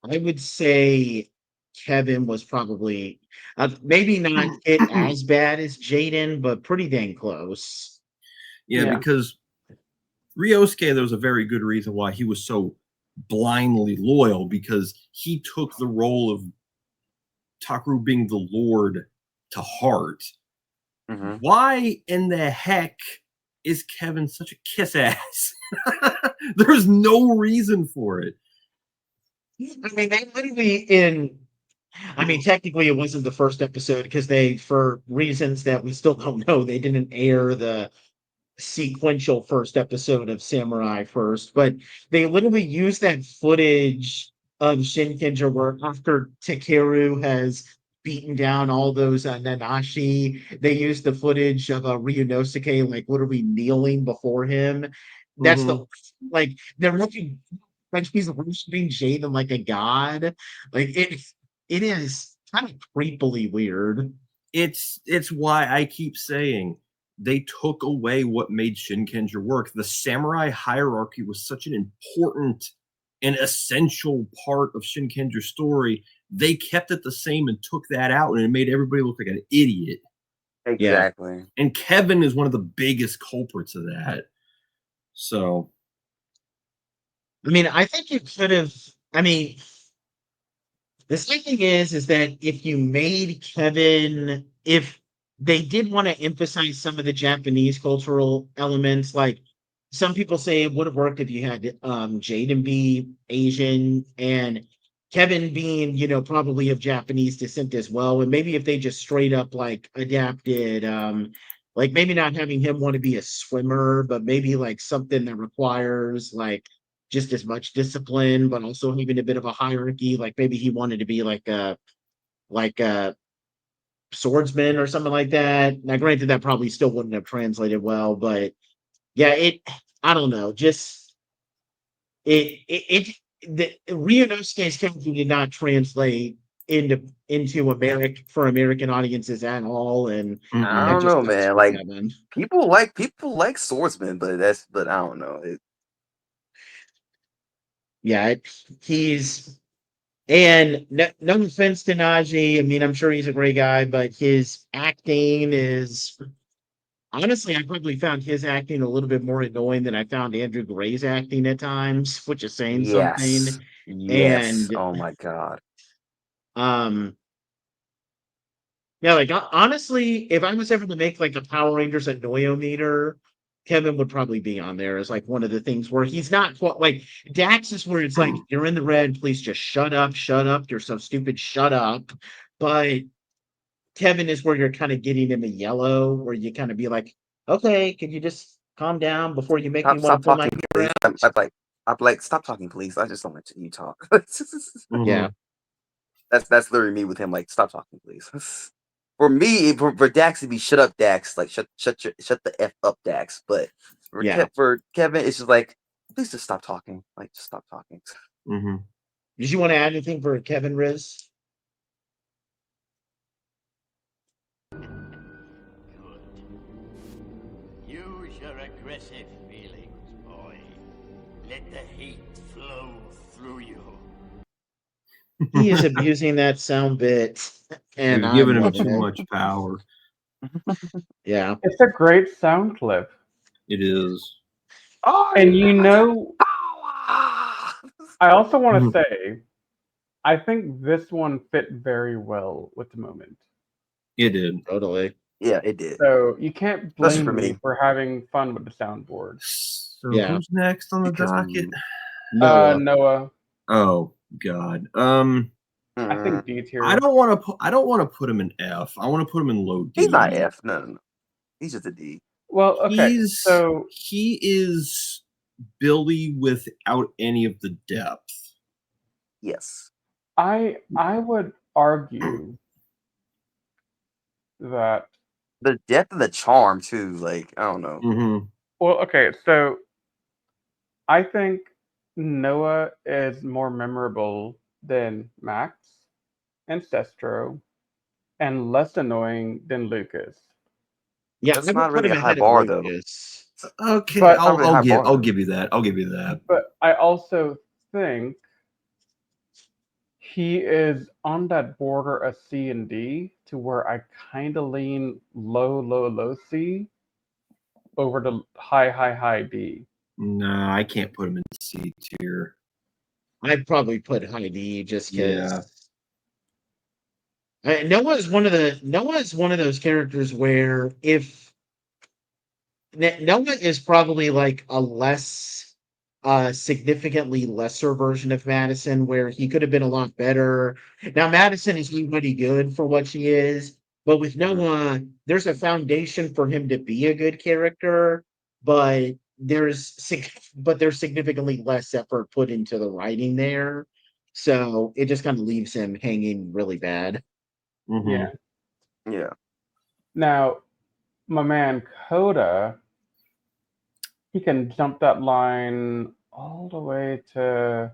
I would say Kevin was probably maybe not hit as bad as Jaden, but pretty dang close. Yeah, because Ryosuke, there was a very good reason why he was so blindly loyal, because he took the role of Takaru being the Lord to heart. Mm-hmm. Why in the heck is Kevin such a kiss ass? There's no reason for it. I mean, they literally technically it wasn't the first episode because they, for reasons that we still don't know, they didn't air the sequential first episode of Samurai first, but they literally used that footage of Shinkenger where after Takeru has beaten down all those Nanashi, they used the footage of Ryunosuke like literally kneeling before him. That's the like they're looking like he's worshiping Jaden like a god. Like it is kind of creepily weird. It's why I keep saying they took away what made Shinkenger work. The samurai hierarchy was such an important and essential part of Shinkenger's story. They kept it the same and took that out, and it made everybody look like an idiot. Exactly. Yeah. And Kevin is one of the biggest culprits of that. So, I mean, I think you could have. I mean, the thing is that if you made Kevin, if they did want to emphasize some of the Japanese cultural elements, like some people say it would have worked if you had Jaden be Asian and Kevin being, probably of Japanese descent as well. And maybe if they just straight up like adapted, like maybe not having him want to be a swimmer, but maybe like something that requires like just as much discipline, but also having a bit of a hierarchy. Like maybe he wanted to be like a swordsman or something like that. Now, granted, that probably still wouldn't have translated well, but yeah, I don't know. Just the Ryunosuke's character did not translate into American audiences at all, and I don't know, man. Like people like swordsmen, but I don't know. And no offense to Najee, I mean, I'm sure he's a great guy, but his acting is honestly, I probably found his acting a little bit more annoying than I found Andrew Gray's acting at times, which is saying something. Yes. And oh my god. Yeah, like honestly, if I was ever to make like a Power Rangers Annoyometer, Kevin would probably be on there as like one of the things where he's not quite like Dax is where it's like you're in the red, please just shut up, you're so stupid, shut up. But Kevin is where you're kind of getting in the yellow, where you kind of be like, okay, can you just calm down before you make me want to pull my hair out? I'm like, stop talking, please. I just don't let you talk. Yeah, that's literally me with him. Like, stop talking, please. For me, for Dax to be shut up, Dax. Like, shut the F up, Dax. But for Kevin, it's just like, please just stop talking. Like, just stop talking. Did you want to add anything for Kevin, Riz? Good. Use your aggressive feelings, boy. Let the hate flow through you. He is abusing that sound bit, and I'm giving him too much power. Yeah, it's a great sound clip. It is. And I also want to say, I think this one fit very well with the moment. It did. Totally. Yeah, it did. So you can't blame for me me for having fun with the soundboard. So who's next on the docket? Noah. Oh God. I think D tier. I don't want to put him in F. I want to put him in low D. He's not F. No. He's just a D. Well, okay, so he is Billy without any of the depth. Yes. I would argue that The depth and the charm too. Like I don't know. Mm-hmm. well, okay, so I think Noah is more memorable than Max and Cestro, and less annoying than Lucas. Yeah, That's I would not put really him a high ahead of bar though. Lucas. Okay, But- I'll high bar, I'll though. give you that. I'll give you that. But I also think he is on that border of C and D to where I kind of lean low C over to high D. Nah, I can't put him in C tier. I'd probably put Heidi just Yeah. because Noah is one of those characters where if Noah is probably like a less significantly lesser version of Madison where he could have been a lot better. Now Madison is really good for what she is, but with Noah, there's a foundation for him to be a good character, but there's significantly less effort put into the writing there. So it just kind of leaves him hanging really bad. Mm-hmm. Yeah. Yeah. Now, my man Koda, he can jump that line all the way to.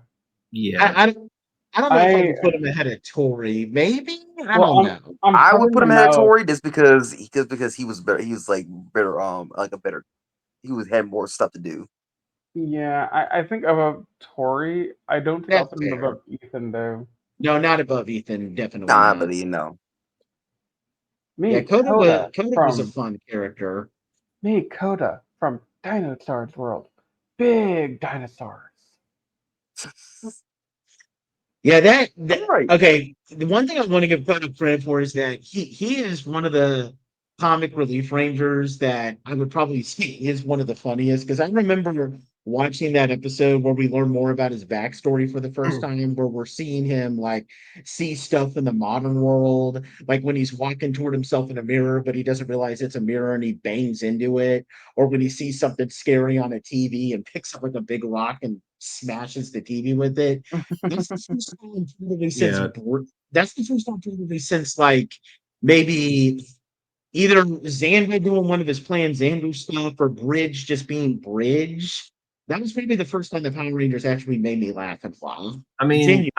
Yeah. I don't know if I would put him ahead of Tori. Maybe I don't know. I would put him ahead of out. Tori just because he was better. He was like better. Like a better. Had more stuff to do. Yeah, I think above Tori. I don't think I'll That's put him fair. above Ethan though. No, not above Ethan. Definitely Nah, not. but you know. Yeah, Koda was a fun character. Koda from Dinosaurs World. Big dinosaurs. Yeah, that Right. okay. The one thing I want to give Koda credit for is that he is one of the comic relief rangers that I would probably say is one of the funniest because I remember watching that episode where we learn more about his backstory for the first time, where we're seeing him like see stuff in the modern world, like when he's walking toward himself in a mirror, but he doesn't realize it's a mirror and he bangs into it, or when he sees something scary on a TV and picks up like a big rock and smashes the TV with it. That's the first time probably since that's the first time probably since like maybe either Xander doing one of his planned Xander stuff or Bridge just being Bridge. That was maybe the first time the Power Rangers actually made me laugh and laugh. I mean,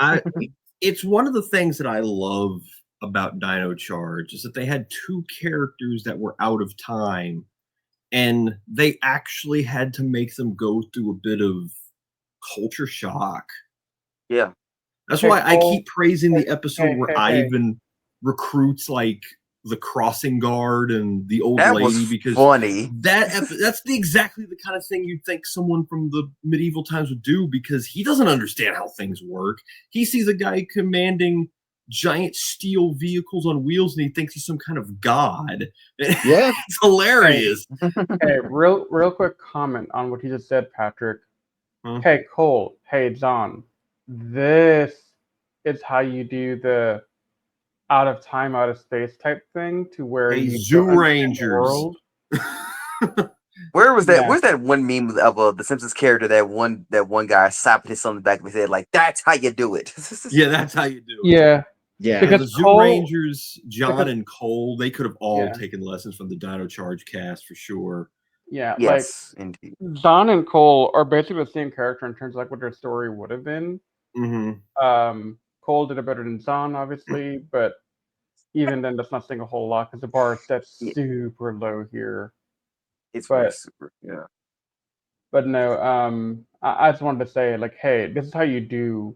it's one of the things that I love about Dino Charge is that they had two characters that were out of time, and they actually had to make them go through a bit of culture shock. Yeah. That's why I keep praising the episode where Ivan recruits like the crossing guard and the old lady because funny. That's exactly the kind of thing you'd think someone from the medieval times would do because he doesn't understand how things work. He sees a guy commanding giant steel vehicles on wheels and he thinks he's some kind of god. Yeah, it's hilarious. Hey, real quick comment on what you just said, Patrick. Huh? Hey, Cole. Hey, John. This is how you do the out of time, out of space type thing to where you Zoo Rangers. World. Where was that? Yeah. Where's that one meme of the Simpsons character? That one guy slapping his son in the back of his head, like that's how you do it. Yeah, that's how you do it. Yeah, yeah. Because the Zoo Rangers, John and Cole, they could have all taken lessons from the Dino Charge cast for sure. Yeah, yes, like indeed. John and Cole are basically the same character in terms of like what their story would have been. Mm-hmm. Cole did it better than John, obviously, but even then, that's not saying a whole lot because the bar is set super low here. It's really super, yeah. But no, I just wanted to say, like, hey, this is how you do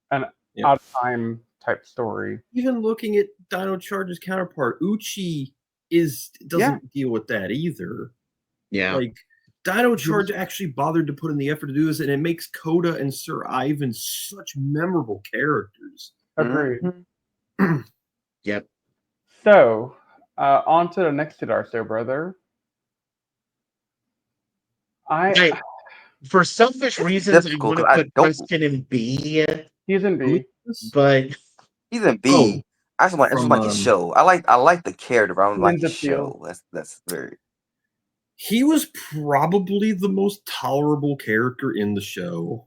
an out of time type story. Even looking at Dino Charge's counterpart, Uchi doesn't deal with that either. Yeah. Like Dino Charge actually bothered to put in the effort to do this, and it makes Koda and Sir Ivan such memorable characters. Agreed. Yep. So, on to the next hit, so brother. For selfish reasons, I want to put Preston in B. He's in B, but he's in B. I just like his show. I like the character, but I don't like the show. That's very. He was probably the most tolerable character in the show.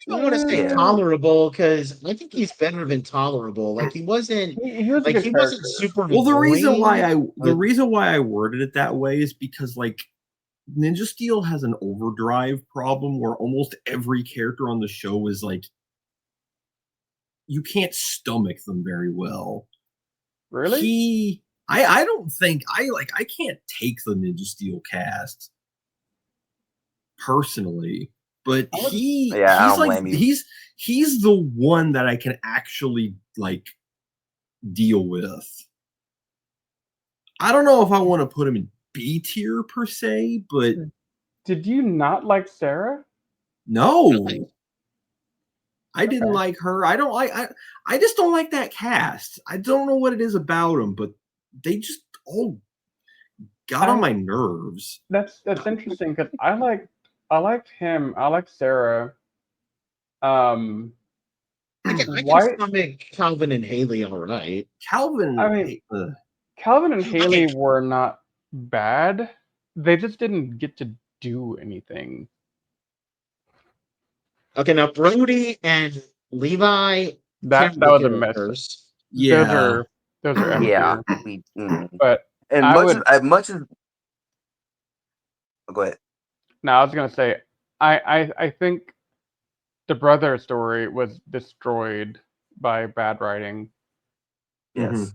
I don't want to say tolerable because I think he's better than tolerable. Like he wasn't, He was a like good he wasn't character. super. Well, the reason annoying, why I worded it that way is because like Ninja Steel has an overdrive problem where almost every character on the show is like you can't stomach them very well. Really? I don't think I can't take the Ninja Steel cast personally, but he's the one that I can actually like deal with. I don't know if I want to put him in B tier per se, but did you not like Sarah? No. I didn't like her. I just don't like that cast. I don't know what it is about them, but they just all got on my nerves. That's interesting because I liked him. I liked Sarah. I can stomach Calvin and Haley all right. Calvin and Haley were not bad. They just didn't get to do anything. Okay, now Brody and Levi. That was a mess. Yeah, those are F yeah. tier. But and as much as go ahead. No, I was gonna say I think the brother story was destroyed by bad writing. Yes.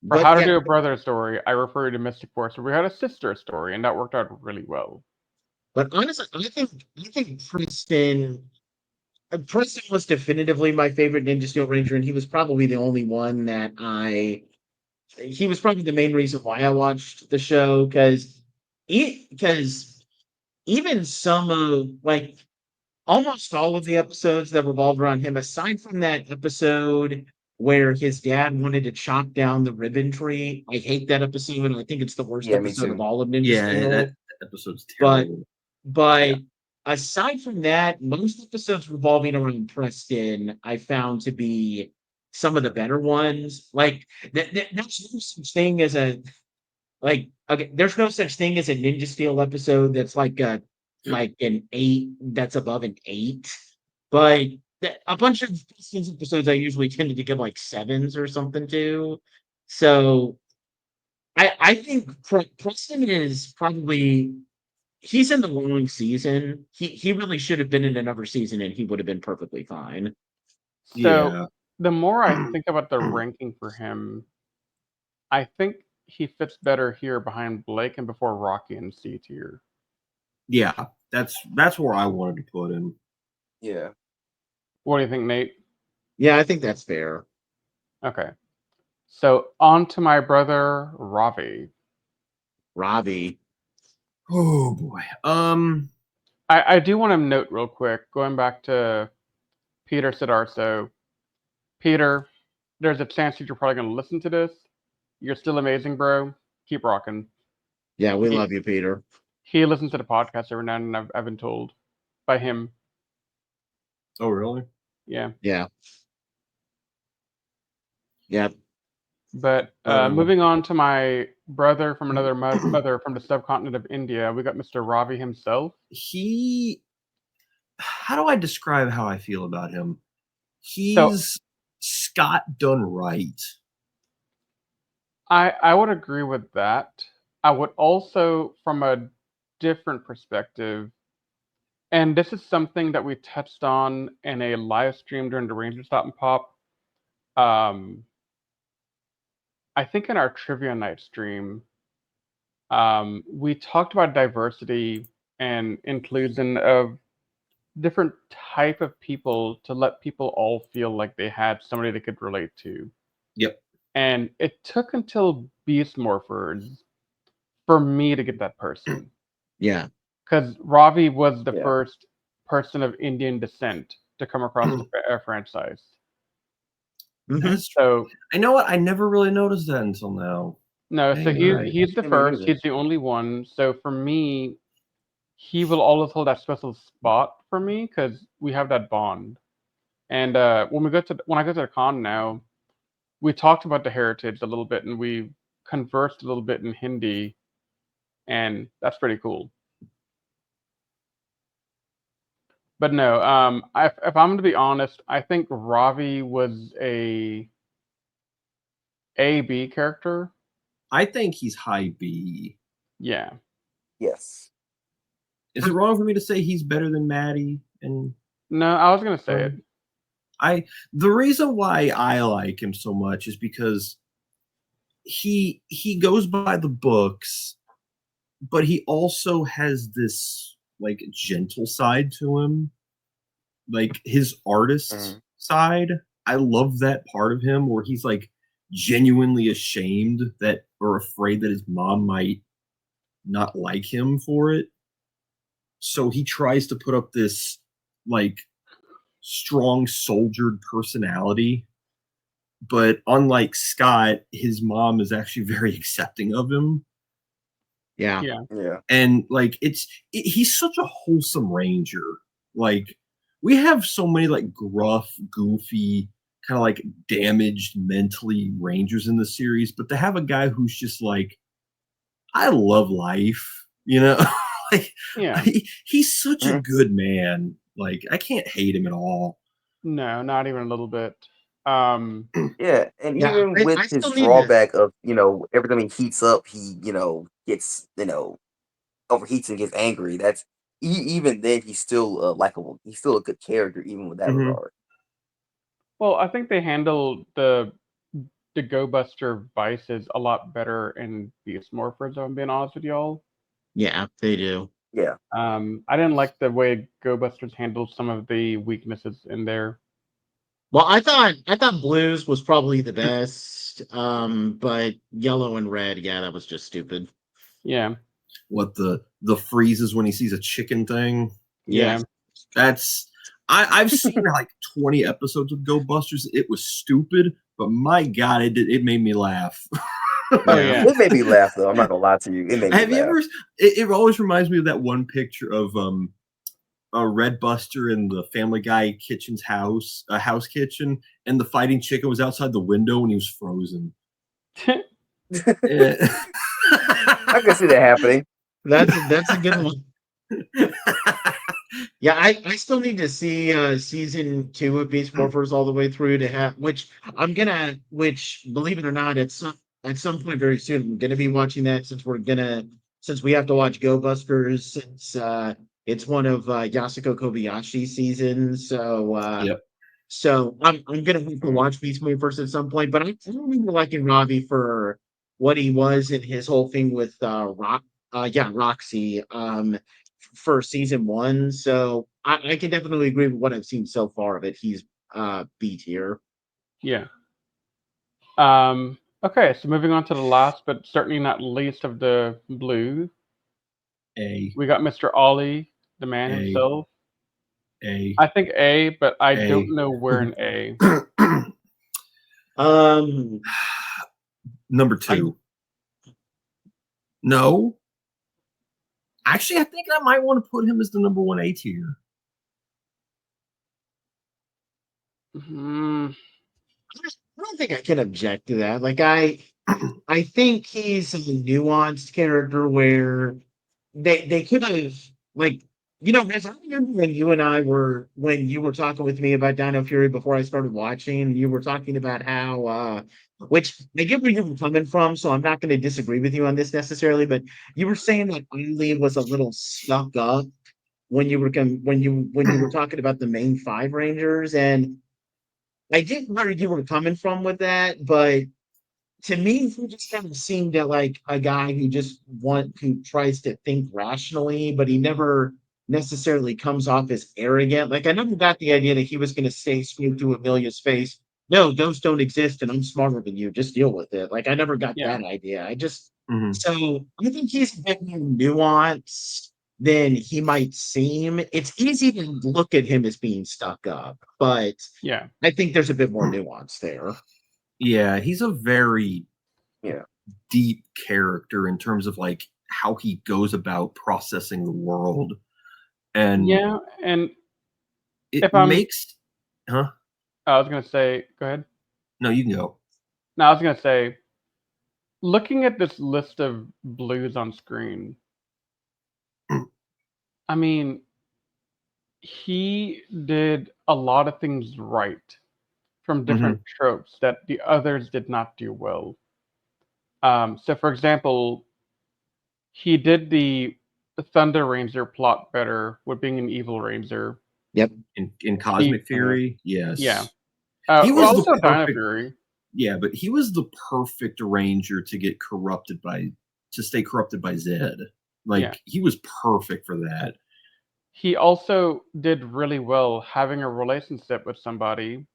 For how to do a brother story, I refer to Mystic Force, where we had a sister story, and that worked out really well. But honestly, I think Preston was definitively my favorite Ninja Steel Ranger, and he was probably the only one that he was probably the main reason why I watched the show, because even some of like almost all of the episodes that revolved around him, aside from that episode where his dad wanted to chop down the ribbon tree, I hate that episode, and I think it's the worst episode of all of Ninja Steel. That episode's terrible. But aside from that, most episodes revolving around Preston, I found to be some of the better ones. Like there's no such thing as there's no such thing as a Ninja Steel episode that's like an 8 that's above an 8. But a bunch of Preston's episodes I usually tended to give like 7s or something to. So I think Preston is probably. He's in the long season. He really should have been in another season, and he would have been perfectly fine. So the more I think about the ranking for him, I think he fits better here behind Blake and before Rocky in C tier. Yeah, that's where I wanted to put him. Yeah. What do you think, Nate? Yeah, I think that's fair. Okay. So on to my brother Ravi. Oh boy. I do want to note real quick, going back to Peter Sidarso. Peter, there's a chance that you're probably going to listen to this. You're still amazing, bro. Keep rocking. Yeah, we love you, Peter. He listens to the podcast every now and then, I've been told by him. Oh, really? Yeah. Yeah. Yeah. But moving on to my brother from another mother from the subcontinent of India, we got Mr. Ravi himself. How do I describe how I feel about him? He's Scott done right. I would agree with that. I would also, from a different perspective, and this is something that we touched on in a live stream during the Ranger Stop and Pop. I think in our trivia night stream, we talked about diversity and inclusion of different type of people to let people all feel like they had somebody they could relate to. Yep. And it took until Beast Morphers for me to get that person. Yeah. Because Ravi was the first person of Indian descent to come across the franchise. So I know what I never really noticed that until now. No, so he's the first. He's the only one. So for me, he will always hold that special spot for me because we have that bond. And when I go to the con now, we talked about the heritage a little bit, and we conversed a little bit in Hindi, and that's pretty cool. But no, if I'm going to be honest, I think Ravi was a B character. I think he's high B. Yeah. Yes. Is it wrong for me to say he's better than Maddie? And no, I was going to say it. The reason why I like him so much is because he goes by the books, but he also has this like gentle side to him, like his artist side. I love that part of him where he's like genuinely ashamed that or afraid that his mom might not like him for it. So he tries to put up this like strong soldiered personality. But unlike Scott, his mom is actually very accepting of him. Yeah. And like he's such a wholesome ranger. Like we have so many like gruff, goofy, kind of like damaged mentally rangers in the series, but to have a guy who's just like, I love life, you know? Like he's such a good man. Like I can't hate him at all. No, not even a little bit. Yeah, and even with his drawback of, every time he heats up, he, gets, overheats and gets angry. That's even then he's still likable. He's still a good character, even with that regard. Well, I think they handle the Go Buster vices a lot better in Beast Morphers, if I'm being honest with y'all. Yeah, they do. Yeah. I didn't like the way Go Busters handled some of the weaknesses in there. Well, I thought Blues was probably the best, but Yellow and Red, yeah, that was just stupid. Yeah. What the freezes when he sees a chicken thing? Yeah. That's I've seen like 20 episodes of Go Busters. It was stupid, but my God, it made me laugh. It made me laugh though. I'm not gonna lie to you. It made me laugh. You ever? It always reminds me of that one picture of a Red Buster in the Family Guy kitchen's house kitchen, and the fighting chicken was outside the window and he was frozen. I can see that happening. That's a good one. Yeah, I still need to see season 2 of Beast Morphers all the way through to have which believe it or not, at some point very soon I'm gonna be watching that since we have to watch Go Busters since it's one of Yasuko Kobayashi's seasons. So so I'm gonna have to watch Beast Morphers at some point, but I remember liking Ravi for what he was in his whole thing with Roxy for season 1. So I can definitely agree with what I've seen so far of it. He's B tier. Yeah. Okay, so moving on to the last, but certainly not least of the blue. A. We got Mr. Ollie, the man himself. A. I think A, but I don't know where in A. Number 2. No. Actually, I think I might want to put him as the number 1 A tier. I don't think I can object to that. Like I think he's a nuanced character where they could have as I remember when you were talking with me about Dino Fury before I started watching, you were talking about how which I get where you were coming from, so I'm not going to disagree with you on this necessarily, but you were saying that Ollie was a little stuck up when you were talking about the main 5 Rangers, and I get where you were coming from with that, but to me, he just kind of seemed like a guy who tries to think rationally, but he never necessarily comes off as arrogant. Like I never got the idea that he was going to say straight to Amelia's face, "No, those don't exist, and I'm smarter than you. Just deal with it." Like I never got that idea. So I think he's a bit more nuanced than he might seem. It's easy to look at him as being stuck up, but I think there's a bit more nuance there. Yeah, he's a very deep character in terms of like how he goes about processing the world. And and it makes I was gonna say, go ahead. No, you can go. No, I was gonna say looking at this list of blues on screen, I mean, he did a lot of things right from different tropes that the others did not do well. So, for example, he did the Thunder Ranger plot better with being an evil ranger. Yep. In Cosmic Fury, yes. Yeah. He was also the Dino perfect, Fury. Yeah, but he was the perfect ranger to stay corrupted by Zed. Like, he was perfect for that. He also did really well having a relationship with somebody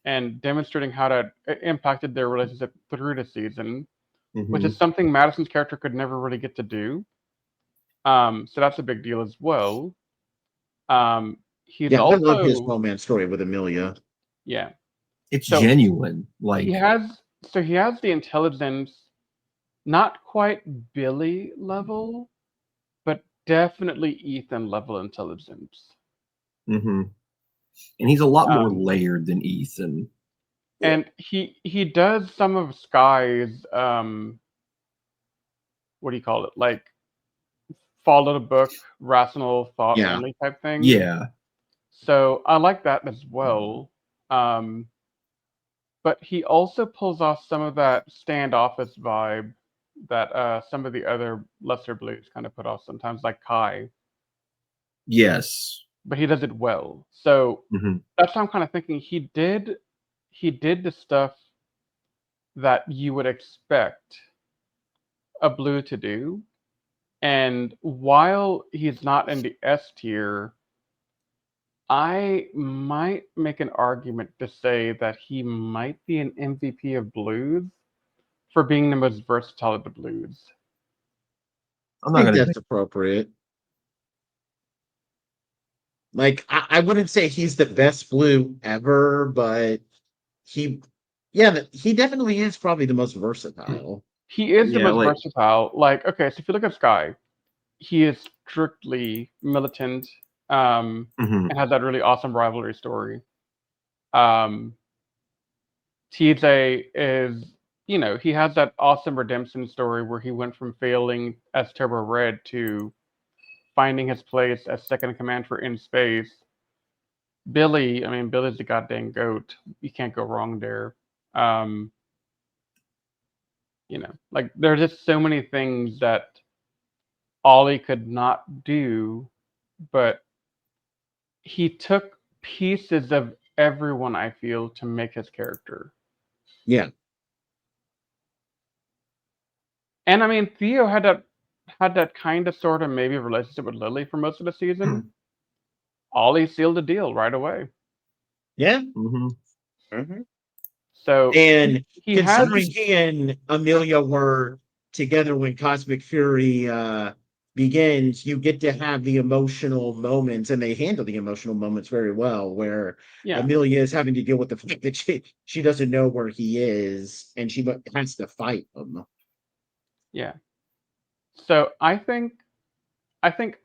and demonstrating how that impacted their relationship through the season, which is something Madison's character could never really get to do. So that's a big deal as well. He's also, I love his romance story with Amelia. Yeah. It's genuine. Like, he has the intelligence, not quite Billy level, but definitely Ethan level intelligence. And he's a lot more layered than Ethan. And he does some of Sky's what do you call it? Like follow the book, rational thought only type thing. Yeah. So I like that as well. But he also pulls off some of that standoffish vibe that some of the other lesser blues kind of put off sometimes, like Kai. Yes. But he does it well. So that's how I'm kind of thinking. He did the stuff that you would expect a blue to do. And while he's not in the S tier, I might make an argument to say that he might be an MVP of blues for being the most versatile of the blues. I think that's appropriate. Like, I wouldn't say he's the best blue ever, but he definitely is probably the most versatile. He is the most versatile. Like, okay, so if you look at Sky, he is strictly militant and has that really awesome rivalry story. TJ is, he has that awesome redemption story where he went from failing as Turbo Red to finding his place as second in command for In Space. Billy's the goddamn goat. You can't go wrong there. Like there's just so many things that Ollie could not do, but he took pieces of everyone, I feel, to make his character. Yeah. And Theo had that kind of sort of maybe relationship with Lily for most of the season. Ollie sealed the deal right away. Yeah. So, and considering he and Amelia were together when Cosmic Fury begins, you get to have the emotional moments, and they handle the emotional moments very well, where Amelia is having to deal with the fact that she doesn't know where he is, and she has to fight him. Yeah. So I think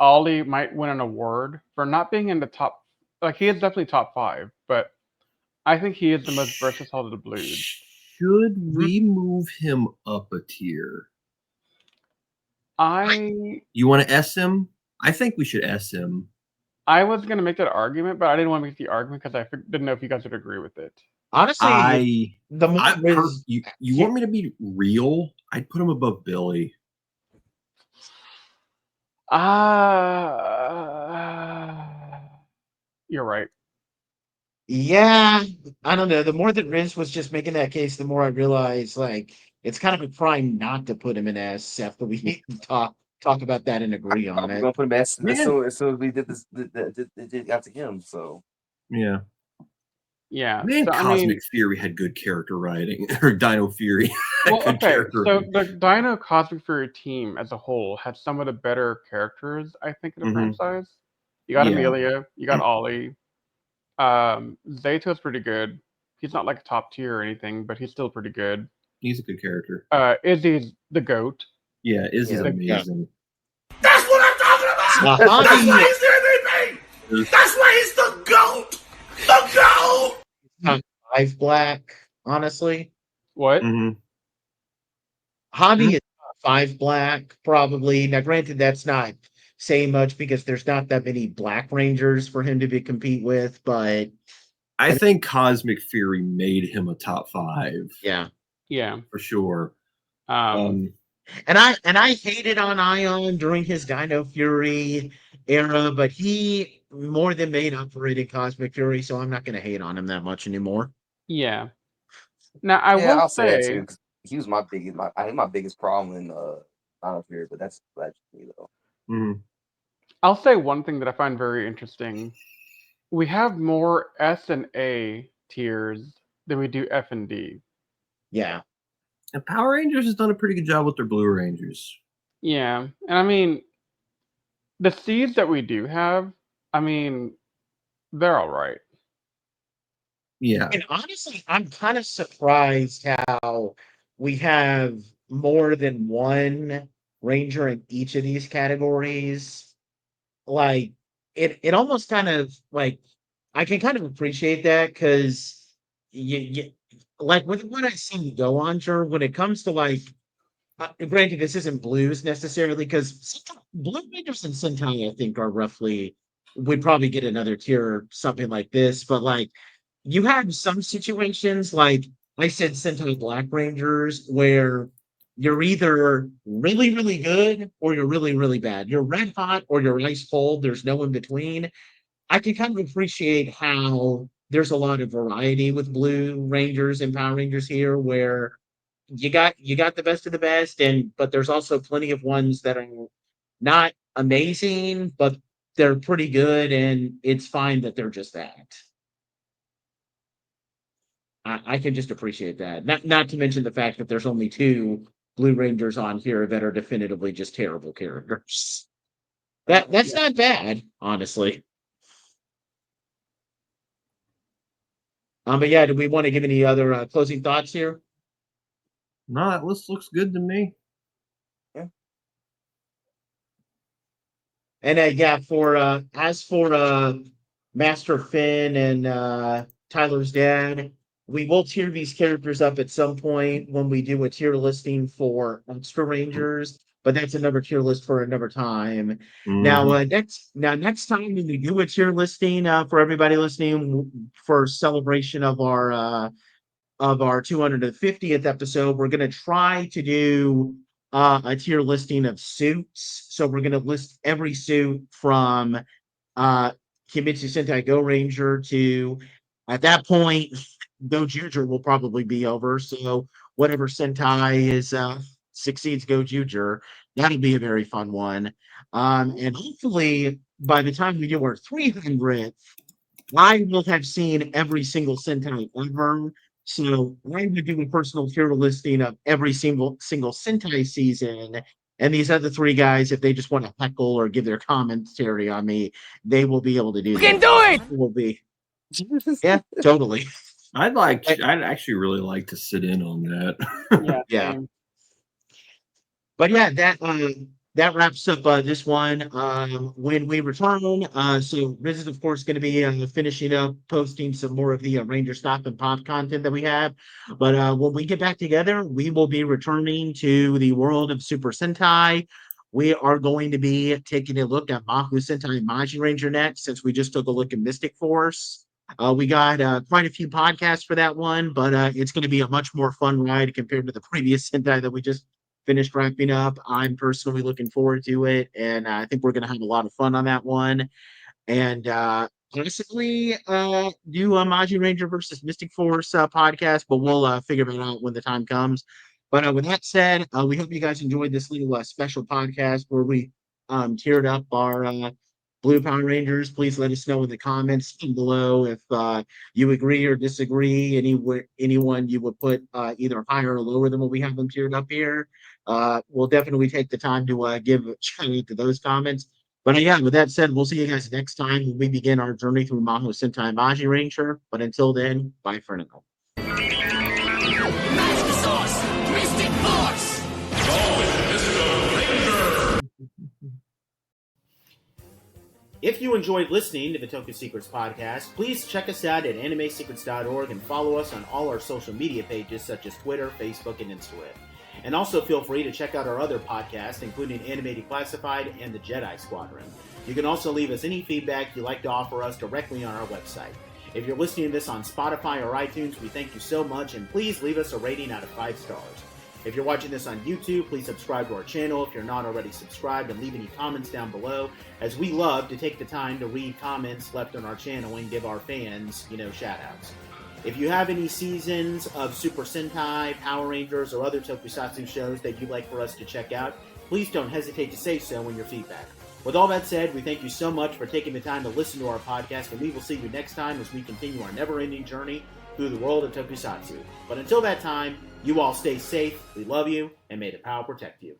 Ollie might win an award for not being in the top. Like, he is definitely top 5, but I think he is the most versatile of the blues. Should we move him up a tier? You want to S him? I think we should S him. I was going to make that argument, but I didn't want to make the argument because I didn't know if you guys would agree with it. Honestly, you want me to be real? I'd put him above Billy. You're right. Yeah, I don't know. The more that Riz was just making that case, the more I realized, like, it's kind of a crime not to put him in S after we talk about that and agree on it. We're gonna put him S as soon as we did this. It got to him, so yeah. Man, so, Cosmic Fury had good character writing, or Dino Fury. So the Dino Cosmic Fury team as a whole had some of the better characters, I think, in the franchise. You got Amelia, you got Ollie. Zeto's pretty good. He's not like a top tier or anything, but he's still pretty good. He's a good character. Izzy's the GOAT. Yeah, Izzy's amazing. That's what I'm talking about! That's why he's the MVP! That's why he's the GOAT! The GOAT! 5 black, honestly. What? Javi is 5 black, probably. Now, granted, that's not saying much because there's not that many Black Rangers for him to compete with, but I think Cosmic Fury made him a top 5. yeah, for sure. And I hated on Ion during his Dino Fury era, but he more than made up for it in Cosmic Fury, so I'm not going to hate on him that much anymore. Yeah. Now I'll say that too. 'Cause he was my biggest problem in Dino Fury, but that's me though. Mm-hmm. I'll say one thing that I find very interesting. We have more S and A tiers than we do F and D. Yeah. And Power Rangers has done a pretty good job with their Blue Rangers. Yeah. And I mean, the C's that we do have, I mean, they're all right. Yeah. And honestly, I'm kind of surprised how we have more than one Ranger in each of these categories. Like, it almost kind of, like, I can kind of appreciate that because you like with what I see go on, sure, when it comes to like, granted, this isn't blues necessarily because Blue Rangers and Sentai, I think, are roughly would probably get another tier or something like this, but like you have some situations like I said, Sentai Black Rangers, where you're either really, really good or you're really, really bad. You're red hot or you're ice cold. There's no in between. I can kind of appreciate how there's a lot of variety with Blue Rangers and Power Rangers here, where you got the best of the best, but there's also plenty of ones that are not amazing, but they're pretty good, and it's fine that they're just that. I can just appreciate that. Not to mention the fact that there's only 2 Blue Rangers on here that are definitively just terrible characters. That's not bad, honestly. But yeah, do we want to give any other closing thoughts here? No, that list looks good to me. Yeah. And yeah, as for Master Finn and Tyler's dad, we will tier these characters up at some point when we do a tier listing for Extra Rangers, but that's another tier list for another time. Mm-hmm. Now, next time when we do a tier listing for everybody listening for celebration of our 250th episode, we're going to try to do a tier listing of suits. So we're going to list every suit from Kimetsu Sentai Go Ranger to, at that point, Go Juger will probably be over. So whatever Sentai is succeeds Go Juger, that'll be a very fun one. And hopefully by the time we do our 300th, I will have seen every single Sentai ever. So I would do a personal tier listing of every single Sentai season. And these other 3 guys, if they just want to heckle or give their commentary on me, they will be able to do that. We can do it! Will be. Yeah, totally. I'd actually really like to sit in on that. Yeah. But yeah, that wraps up this one. When we return, so Riz is of course going to be finishing up posting some more of the Ranger Stop and Pop content that we have. But when we get back together, we will be returning to the world of Super Sentai. We are going to be taking a look at Mahu Sentai and Maji Ranger next, since we just took a look at Mystic Force. We got quite a few podcasts for that one, but it's going to be a much more fun ride compared to the previous Sentai that we just finished wrapping up. I'm personally looking forward to it, and I think we're going to have a lot of fun on that one. And possibly do a Maji Ranger versus Mystic Force podcast, but we'll figure it out when the time comes. But with that said, we hope you guys enjoyed this little special podcast where we tiered up our Blue Power Rangers. Please let us know in the comments below if you agree or disagree. Anyone you would put either higher or lower than what we have them tiered up here. We'll definitely take the time to give a shout out to those comments. But yeah, with that said, we'll see you guys next time when we begin our journey through Maho Sentai Maji Ranger. But until then, bye for now. Master Source! Mystic Force! If you enjoyed listening to the Toku Secrets Podcast, please check us out at animesecrets.org and follow us on all our social media pages such as Twitter, Facebook, and Instagram. And also feel free to check out our other podcasts, including Anime Declassified and the Jedi Squadron. You can also leave us any feedback you'd like to offer us directly on our website. If you're listening to this on Spotify or iTunes, we thank you so much, and please leave us a rating out of 5 stars. If you're watching this on YouTube, please subscribe to our channel if you're not already subscribed, and leave any comments down below, as we love to take the time to read comments left on our channel and give our fans, shout-outs. If you have any seasons of Super Sentai, Power Rangers, or other tokusatsu shows that you'd like for us to check out, please don't hesitate to say so in your feedback. With all that said, we thank you so much for taking the time to listen to our podcast, and we will see you next time as we continue our never-ending journey through the world of tokusatsu. But until that time, you all stay safe, we love you, and may the power protect you.